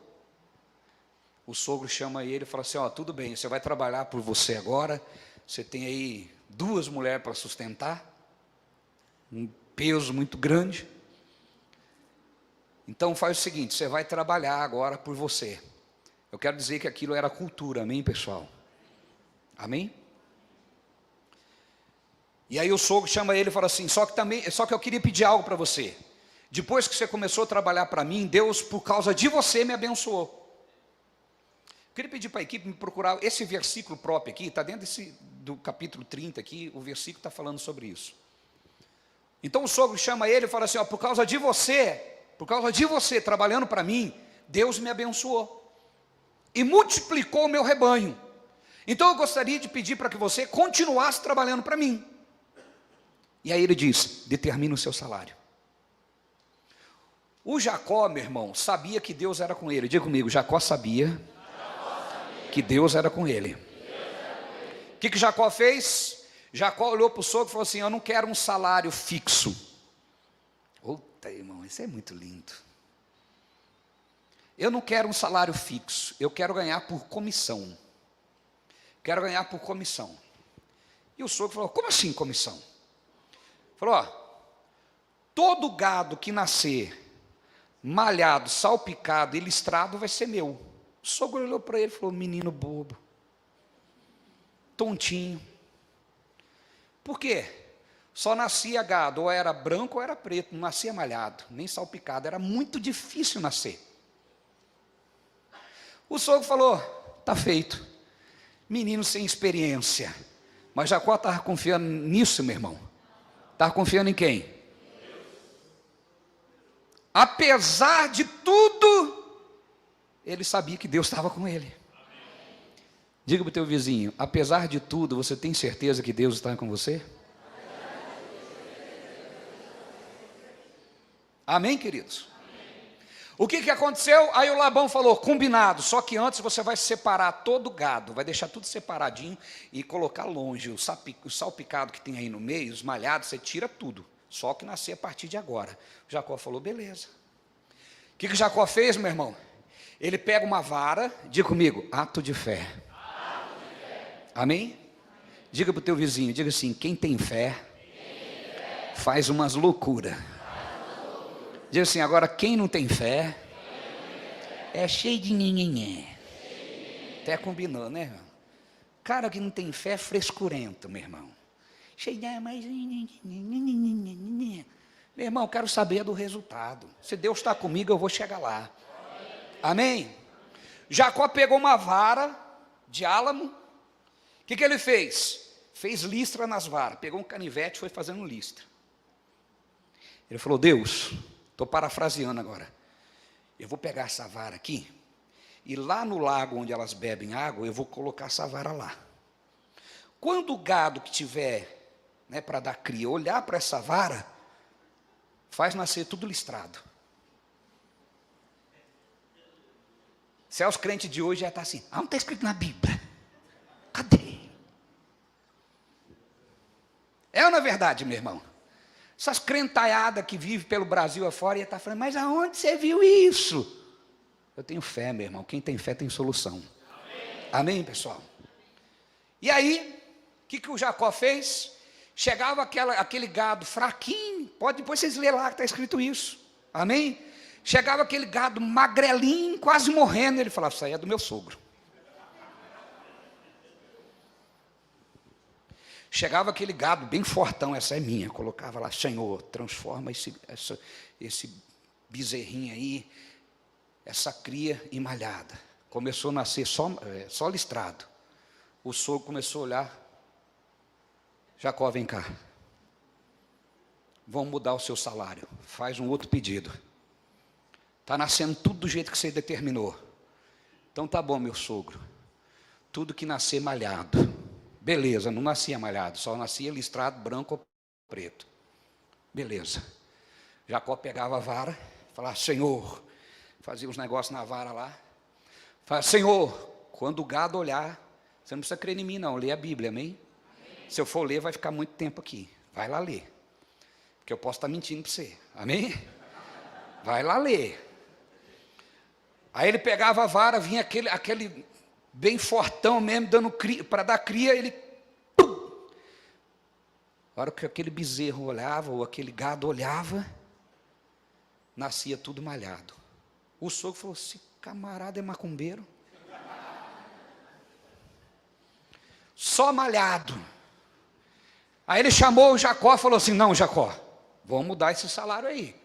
O sogro chama ele e fala assim, ó, tudo bem, você vai trabalhar por você agora, você tem aí 2 mulheres para sustentar, um peso muito grande, então faz o seguinte, você vai trabalhar agora por você. Eu quero dizer que aquilo era cultura, amém, pessoal? Amém? E aí o sogro chama ele e fala assim, só que eu queria pedir algo para você. Depois que você começou a trabalhar para mim, Deus, por causa de você, me abençoou. Queria pedir para a equipe me procurar esse versículo próprio aqui, está dentro do capítulo 30 aqui, o versículo está falando sobre isso. Então o sogro chama ele e fala assim, ó, por causa de você trabalhando para mim, Deus me abençoou e multiplicou o meu rebanho. Então eu gostaria de pedir para que você continuasse trabalhando para mim. E aí ele diz, determina o seu salário. O Jacó, meu irmão, sabia que Deus era com ele. Diga comigo, Jacó sabia que Deus era com ele. O que Jacó fez? Jacó olhou para o sogro e falou assim, eu não quero um salário fixo. Puta, irmão, isso é muito lindo. Eu não quero um salário fixo, eu quero ganhar por comissão. Quero ganhar por comissão. E o sogro falou, como assim comissão? Falou, ó, todo gado que nascer malhado, salpicado e listrado vai ser meu. O sogro olhou para ele e falou: menino bobo, tontinho. Por quê? Só nascia gado, ou era branco ou era preto, não nascia malhado, nem salpicado, era muito difícil nascer. O sogro falou: está feito, menino sem experiência. Mas Jacó estava confiando nisso, meu irmão. Estava confiando em quem? Apesar de tudo, ele sabia que Deus estava com ele. Diga para o teu vizinho: apesar de tudo, você tem certeza que Deus está com você? Amém, queridos? O que aconteceu? Aí o Labão falou: combinado, só que antes você vai separar todo o gado, vai deixar tudo separadinho e colocar longe. O salpicado que tem aí no meio, os malhados, você tira tudo, só o que nascer a partir de agora. Jacó falou: beleza. O que Jacó fez, meu irmão? Ele pega uma vara, diga comigo: ato de fé. Ato de fé. Amém? Diga para o teu vizinho, diga assim: quem tem fé, faz umas loucuras. Diga assim: agora, quem não tem fé, é cheio de nhenhenhé. Até combinou, né, irmão? Cara que não tem fé é frescurento, meu irmão. Cheio de... mas... Meu irmão, eu quero saber do resultado. Se Deus está comigo, eu vou chegar lá. Amém? Jacó pegou uma vara de álamo. O que ele fez? Fez listra nas varas. Pegou um canivete e foi fazendo listra. Ele falou: Deus... Estou parafraseando agora. Eu vou pegar essa vara aqui, e lá no lago onde elas bebem água, eu vou colocar essa vara lá. Quando o gado que tiver, né, para dar cria, olhar para essa vara, faz nascer tudo listrado. Se é os crentes de hoje, já está assim: não está escrito na Bíblia. Cadê? É ou não é verdade, meu irmão? Essas crentaiadas que vivem pelo Brasil afora, e está falando: mas aonde você viu isso? Eu tenho fé, meu irmão. Quem tem fé tem solução. Amém, amém, pessoal? E aí, o que o Jacó fez? Chegava aquele gado fraquinho, pode depois vocês lerem lá que está escrito isso. Amém? Chegava aquele gado magrelinho, quase morrendo, ele falava: isso aí é do meu sogro. Chegava aquele gado bem fortão: essa é minha. Colocava lá: Senhor, transforma esse bezerrinho aí, essa cria em malhada. Começou a nascer só listrado. O sogro começou a olhar: Jacó, vem cá, vamos mudar o seu salário, faz um outro pedido. Está nascendo tudo do jeito que você determinou. Então tá bom, meu sogro, tudo que nascer malhado. Beleza, não nascia malhado, só nascia listrado, branco ou preto. Beleza. Jacó pegava a vara, falava: Senhor, fazia os negócios na vara lá. Falava: Senhor, quando o gado olhar, você não precisa crer em mim não, lê a Bíblia, amém? Se eu for ler, vai ficar muito tempo aqui. Vai lá ler, porque eu posso estar mentindo para você, amém? Vai lá ler. Aí ele pegava a vara, vinha aquele bem fortão mesmo, dando para dar cria, ele... Pum! A hora que aquele bezerro olhava, ou aquele gado olhava, nascia tudo malhado. O sogro falou: esse camarada é macumbeiro. Só malhado. Aí ele chamou o Jacó e falou assim: não, Jacó, vamos mudar esse salário aí.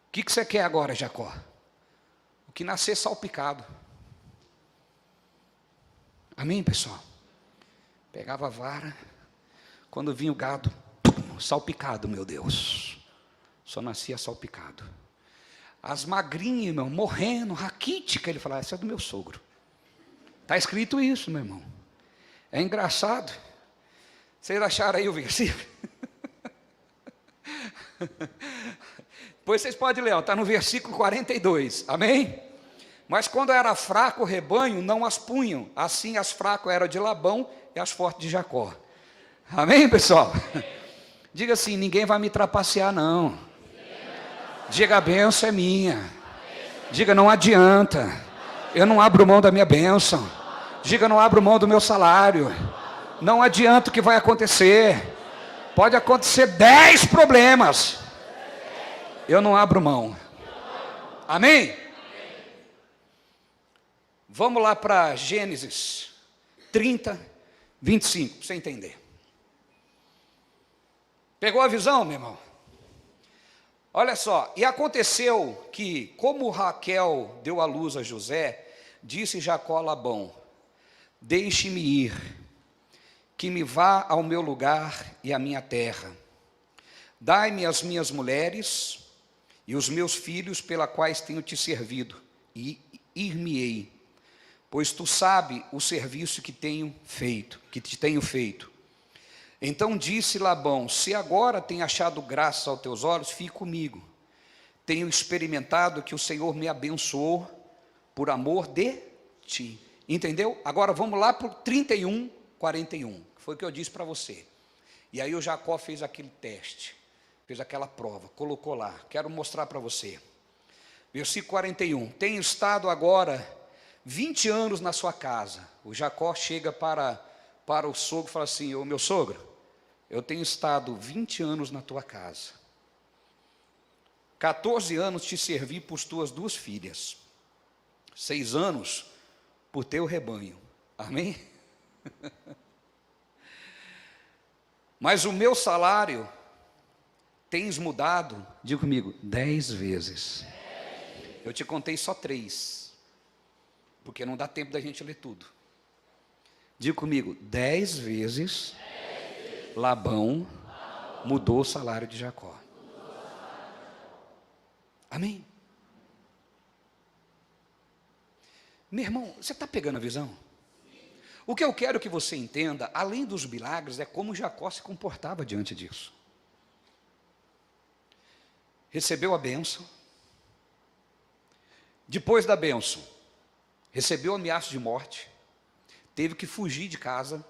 O que você quer agora, Jacó? O que nascer salpicado. Amém, pessoal? Pegava a vara, quando vinha o gado, salpicado, meu Deus. Só nascia salpicado. As magrinhas, irmão, morrendo, raquítica. Ele falava: essa é do meu sogro. Está escrito isso, meu irmão. É engraçado. Vocês acharam aí o versículo? Depois vocês podem ler, está no versículo 42, amém? Mas quando era fraco o rebanho, não as punham. Assim as fracas eram de Labão e as fortes de Jacó. Amém, pessoal? Diga assim: ninguém vai me trapacear não. Diga: a bênção é minha. Diga: não adianta, eu não abro mão da minha bênção. Diga: não abro mão do meu salário. Não adianta o que vai acontecer. Pode acontecer 10 problemas, eu não abro mão. Amém? Vamos lá para Gênesis 30, 25, para você entender. Pegou a visão, meu irmão? Olha só, e aconteceu que, como Raquel deu à luz a José, disse Jacó a Labão: deixe-me ir, que me vá ao meu lugar e à minha terra. Dai-me as minhas mulheres e os meus filhos, pela quais tenho te servido, e ir-me-ei, pois tu sabe o serviço que te tenho feito. Então disse Labão: se agora tenho achado graça aos teus olhos, fique comigo. Tenho experimentado que o Senhor me abençoou por amor de ti. Entendeu? Agora vamos lá para o 31, 41, que foi o que eu disse para você. E aí o Jacó fez aquele teste, fez aquela prova, colocou lá. Quero mostrar para você. Versículo 41. Tenho estado agora 20 anos na sua casa. O Jacó chega para o sogro e fala assim: ô meu sogro, eu tenho estado 20 anos na tua casa. 14 anos te servi por tuas 2 filhas. 6 anos por teu rebanho. Amém? Mas o meu salário tens mudado, diga comigo, 10 vezes. Eu te contei só 3, porque não dá tempo da gente ler tudo. Diga comigo, 10 vezes Labão mudou o salário de Jacó. Amém? Meu irmão, você está pegando a visão? O que eu quero que você entenda, além dos milagres, é como Jacó se comportava diante disso. Recebeu a bênção. Depois da bênção, recebeu ameaça de morte. Teve que fugir de casa.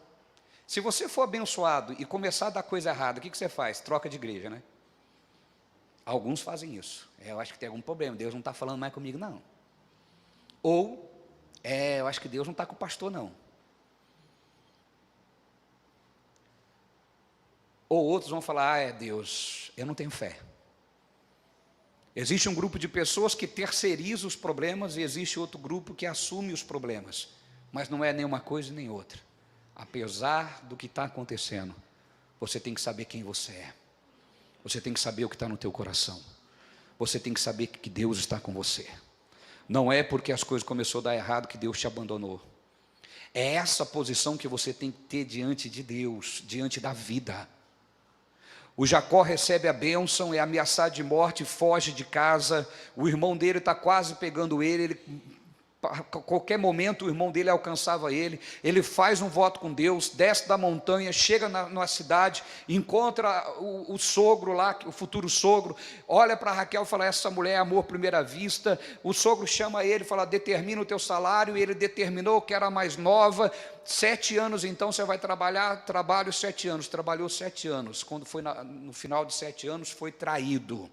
Se você for abençoado e começar a dar coisa errada, o que você faz? Troca de igreja, né? Alguns fazem isso. Eu acho que tem algum problema, Deus não está falando mais comigo, não. Ou, eu acho que Deus não está com o pastor, não. Ou outros vão falar: Deus, eu não tenho fé. Existe um grupo de pessoas que terceiriza os problemas e existe outro grupo que assume os problemas. Mas não é nenhuma coisa nem outra. Apesar do que está acontecendo, você tem que saber quem você é. Você tem que saber o que está no teu coração. Você tem que saber que Deus está com você. Não é porque as coisas começaram a dar errado que Deus te abandonou. É essa posição que você tem que ter diante de Deus, diante da vida. O Jacó recebe a bênção, é ameaçado de morte, foge de casa. O irmão dele está quase pegando ele. A qualquer momento o irmão dele alcançava ele. Ele faz um voto com Deus, desce da montanha, chega na cidade, encontra o sogro lá, o futuro sogro, olha para Raquel e fala: essa mulher é amor à primeira vista. O sogro chama ele e fala: determina o teu salário. E ele determinou que era mais nova. 7 anos então você vai trabalhar. Trabalho 7 anos. Trabalhou 7 anos. Quando foi no final de 7 anos, foi traído. O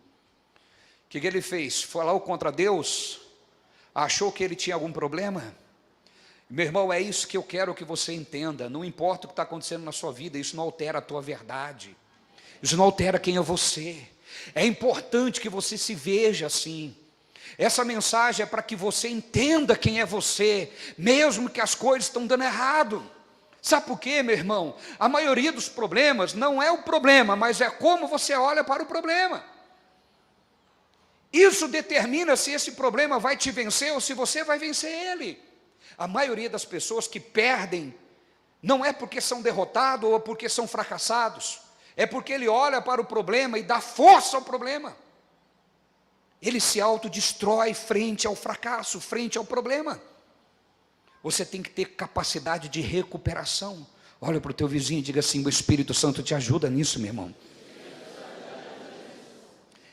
que ele fez? Falou contra Deus? Achou que ele tinha algum problema? Meu irmão, é isso que eu quero que você entenda. Não importa o que está acontecendo na sua vida, isso não altera a tua verdade. Isso não altera quem é você. É importante que você se veja assim. Essa mensagem é para que você entenda quem é você, mesmo que as coisas estão dando errado. Sabe por quê, meu irmão? A maioria dos problemas não é o problema, mas é como você olha para o problema. Isso determina se esse problema vai te vencer ou se você vai vencer ele. A maioria das pessoas que perdem, não é porque são derrotados ou porque são fracassados, é porque ele olha para o problema e dá força ao problema. Ele se autodestrói frente ao fracasso, frente ao problema. Você tem que ter capacidade de recuperação. Olha para o teu vizinho e diga assim: o Espírito Santo te ajuda nisso, meu irmão.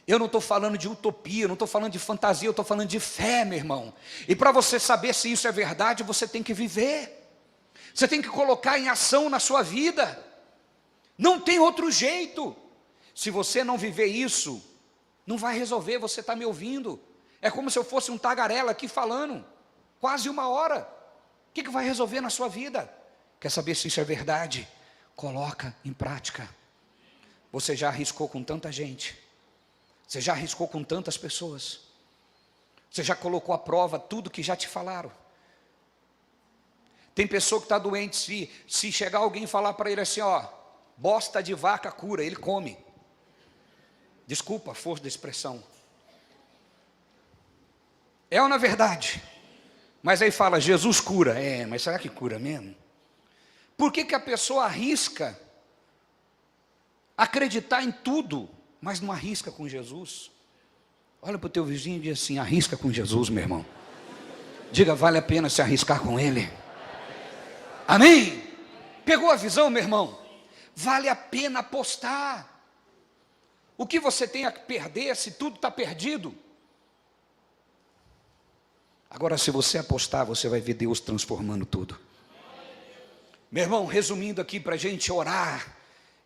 Eu não estou falando de utopia, não estou falando de fantasia, eu estou falando de fé, meu irmão. E para você saber se isso é verdade, você tem que viver. Você tem que colocar em ação na sua vida. Não tem outro jeito. Se você não viver isso, não vai resolver. Você está me ouvindo? É como se eu fosse um tagarela aqui falando, quase 1 hora. O que vai resolver na sua vida? Quer saber se isso é verdade? Coloca em prática. Você já arriscou com tanta gente. Você já arriscou com tantas pessoas. Você já colocou à prova tudo que já te falaram. Tem pessoa que está doente, se chegar alguém e falar para ele assim, ó, bosta de vaca cura, ele come. Desculpa a força da expressão. É ou não é verdade? Mas aí fala, Jesus cura. Mas será que cura mesmo? Por que a pessoa arrisca acreditar em tudo, mas não arrisca com Jesus? Olha para o teu vizinho e diz assim, arrisca com Jesus, meu irmão. Diga, vale a pena se arriscar com Ele. Amém? Pegou a visão, meu irmão? Vale a pena apostar. O que você tem a perder se tudo está perdido? Agora, se você apostar, você vai ver Deus transformando tudo. Meu irmão, resumindo aqui para a gente orar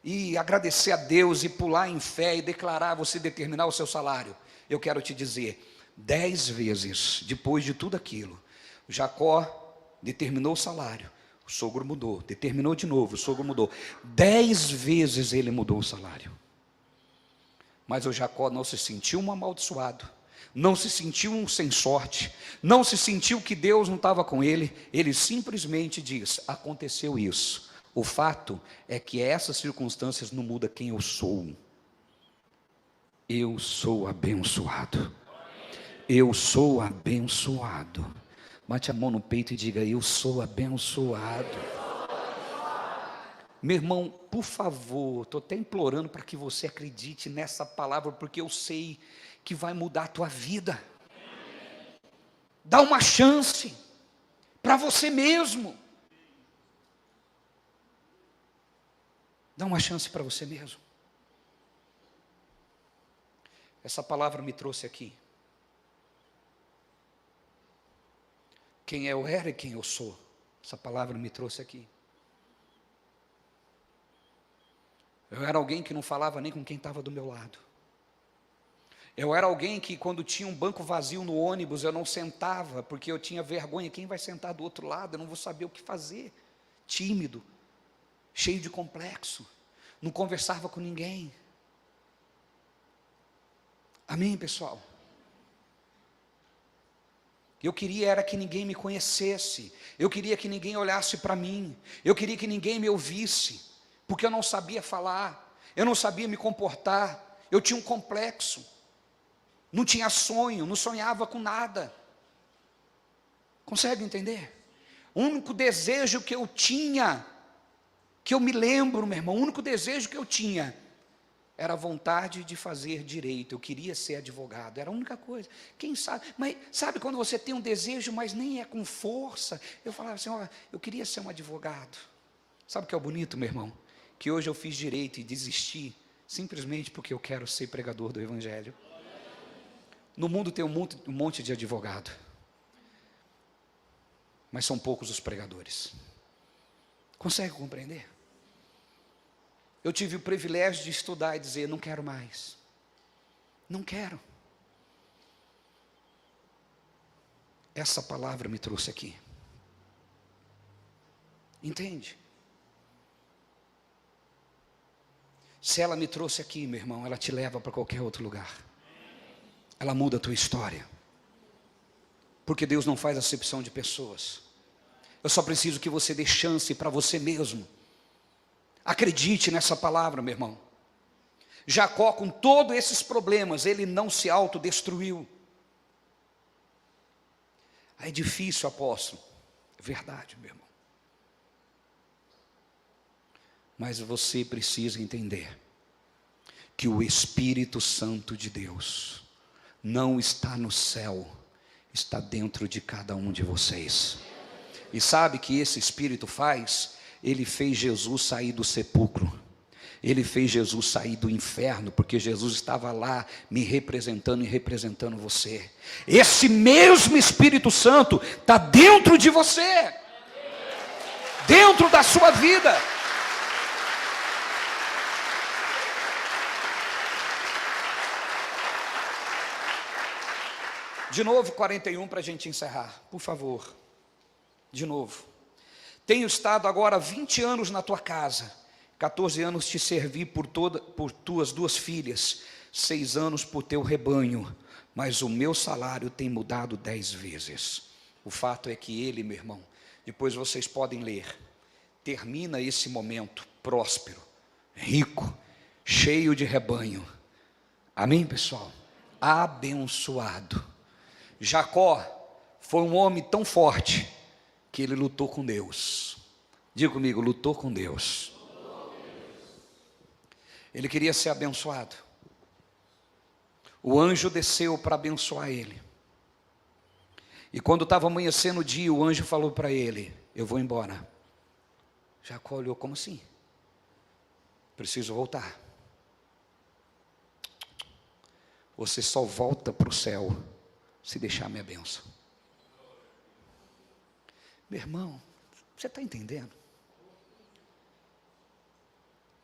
e agradecer a Deus e pular em fé e declarar, você determinar o seu salário. Eu quero te dizer, 10 vezes depois de tudo aquilo, Jacó determinou o salário, o sogro mudou, determinou de novo, o sogro mudou. 10 vezes ele mudou o salário. Mas o Jacó não se sentiu um amaldiçoado, não se sentiu um sem sorte, não se sentiu que Deus não estava com ele. Ele simplesmente diz, aconteceu isso. O fato é que essas circunstâncias não mudam quem eu sou. Eu sou abençoado. Eu sou abençoado. Bate a mão no peito e diga, eu sou abençoado. Meu irmão, por favor, estou até implorando para que você acredite nessa palavra, porque eu sei que vai mudar a tua vida. Dá uma chance para você mesmo. Dá uma chance para você mesmo. Essa palavra me trouxe aqui. Quem eu era e quem eu sou. Essa palavra me trouxe aqui. Eu era alguém que não falava nem com quem estava do meu lado. Eu era alguém que quando tinha um banco vazio no ônibus, eu não sentava, porque eu tinha vergonha. Quem vai sentar do outro lado? Eu não vou saber o que fazer. Tímido, cheio de complexo. Não conversava com ninguém. Amém, pessoal? Eu queria era que ninguém me conhecesse. Eu queria que ninguém olhasse para mim. Eu queria que ninguém me ouvisse. Porque eu não sabia falar. Eu não sabia me comportar. Eu tinha um complexo. Não tinha sonho. Não sonhava com nada. Consegue entender? O único desejo que eu tinha, que eu me lembro, meu irmão, o único desejo que eu tinha era a vontade de fazer direito. Eu queria ser advogado, era a única coisa. Quem sabe, mas sabe quando você tem um desejo, mas nem é com força? Eu falava assim, ó, eu queria ser um advogado. Sabe o que é o bonito, meu irmão? Que hoje eu fiz direito e desisti, simplesmente porque eu quero ser pregador do Evangelho. No mundo tem um monte de advogado, mas são poucos os pregadores. Consegue compreender? Eu tive o privilégio de estudar e dizer, não quero mais. Não quero. Essa palavra me trouxe aqui. Entende? Se ela me trouxe aqui, meu irmão, ela te leva para qualquer outro lugar. Ela muda a tua história. Porque Deus não faz acepção de pessoas. Eu só preciso que você dê chance para você mesmo. Acredite nessa palavra, meu irmão. Jacó, com todos esses problemas, ele não se autodestruiu. É difícil, apóstolo. É verdade, meu irmão. Mas você precisa entender que o Espírito Santo de Deus não está no céu, está dentro de cada um de vocês. E sabe o que esse Espírito faz? Ele fez Jesus sair do sepulcro. Ele fez Jesus sair do inferno, porque Jesus estava lá me representando e representando você. Esse mesmo Espírito Santo está dentro de você, dentro da sua vida. De novo, 41 para a gente encerrar, por favor. De novo. Tenho estado agora 20 anos na tua casa, 14 anos te servi por tuas 2 filhas, 6 anos por teu rebanho, mas o meu salário tem mudado 10 vezes. O fato é que ele, meu irmão, Depois vocês podem ler. Termina esse momento próspero, rico, cheio de rebanho. Amém, pessoal? Abençoado. Jacó foi um homem tão forte que ele lutou com Deus. Diga comigo, lutou com Deus. Ele queria ser abençoado. O anjo desceu para abençoar ele. E quando estava amanhecendo o dia, o anjo falou para ele: eu vou embora. Jacó olhou: como assim? Preciso voltar. Você só volta para o céu se deixar minha bênção. Meu irmão, você está entendendo?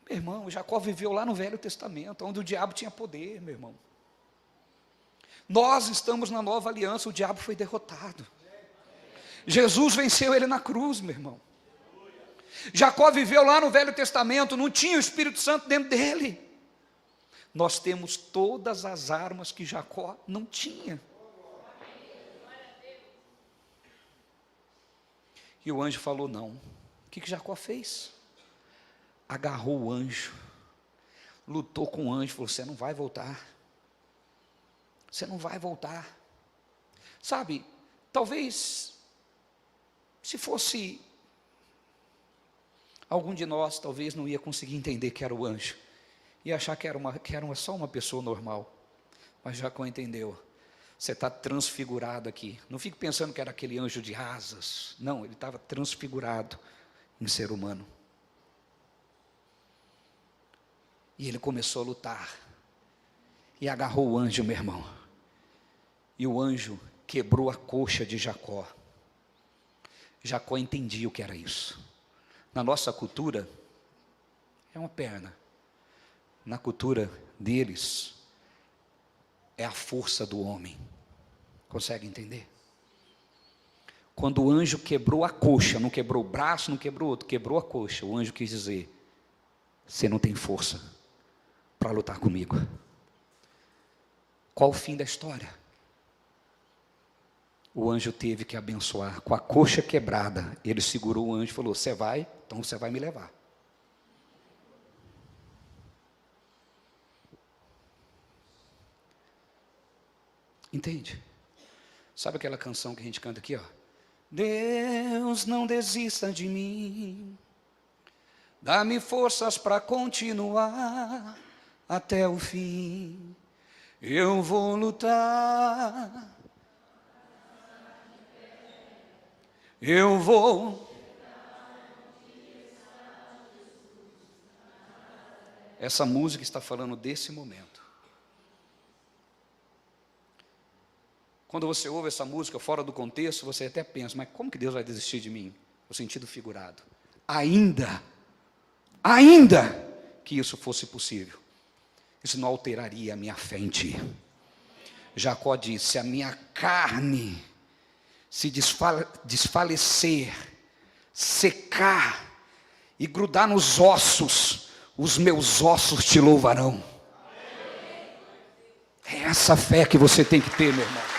Meu irmão, Jacó viveu lá no Velho Testamento, onde o diabo tinha poder, meu irmão. Nós estamos na nova aliança, o diabo foi derrotado. Jesus venceu ele na cruz, meu irmão. Jacó viveu lá no Velho Testamento, não tinha o Espírito Santo dentro dele. Nós temos todas as armas que Jacó não tinha. E o anjo falou não. O que Jacó fez? Agarrou o anjo, lutou com o anjo, falou: você não vai voltar. Você não vai voltar. Sabe, talvez, se fosse algum de nós, talvez não ia conseguir entender que era o anjo. Ia achar que era só uma pessoa normal. Mas Jacó entendeu. Você está transfigurado aqui. Não fique pensando que era aquele anjo de asas. Não, ele estava transfigurado em ser humano. E ele começou a lutar. E agarrou o anjo, meu irmão. E o anjo quebrou a coxa de Jacó. Jacó entendia o que era isso. Na nossa cultura, é uma perna. Na cultura deles, é a força do homem. Consegue entender? Quando o anjo quebrou a coxa, não quebrou o braço, não quebrou outro, quebrou a coxa, o anjo quis dizer: você não tem força para lutar comigo. Qual o fim da história? O anjo teve que abençoar. Com a coxa quebrada, ele segurou o anjo e falou: você vai, então você vai me levar. Entende? Sabe aquela canção que a gente canta aqui, ó? Deus, não desista de mim, dá-me forças para continuar até o fim. Eu vou lutar, eu vou. Essa música está falando desse momento. Quando você ouve essa música fora do contexto, você até pensa: mas como que Deus vai desistir de mim? No sentido figurado. Ainda que isso fosse possível, isso não alteraria a minha fé em ti. Jacó disse: a minha carne se desfalecer, secar e grudar nos ossos, os meus ossos te louvarão. É essa fé que você tem que ter, meu irmão.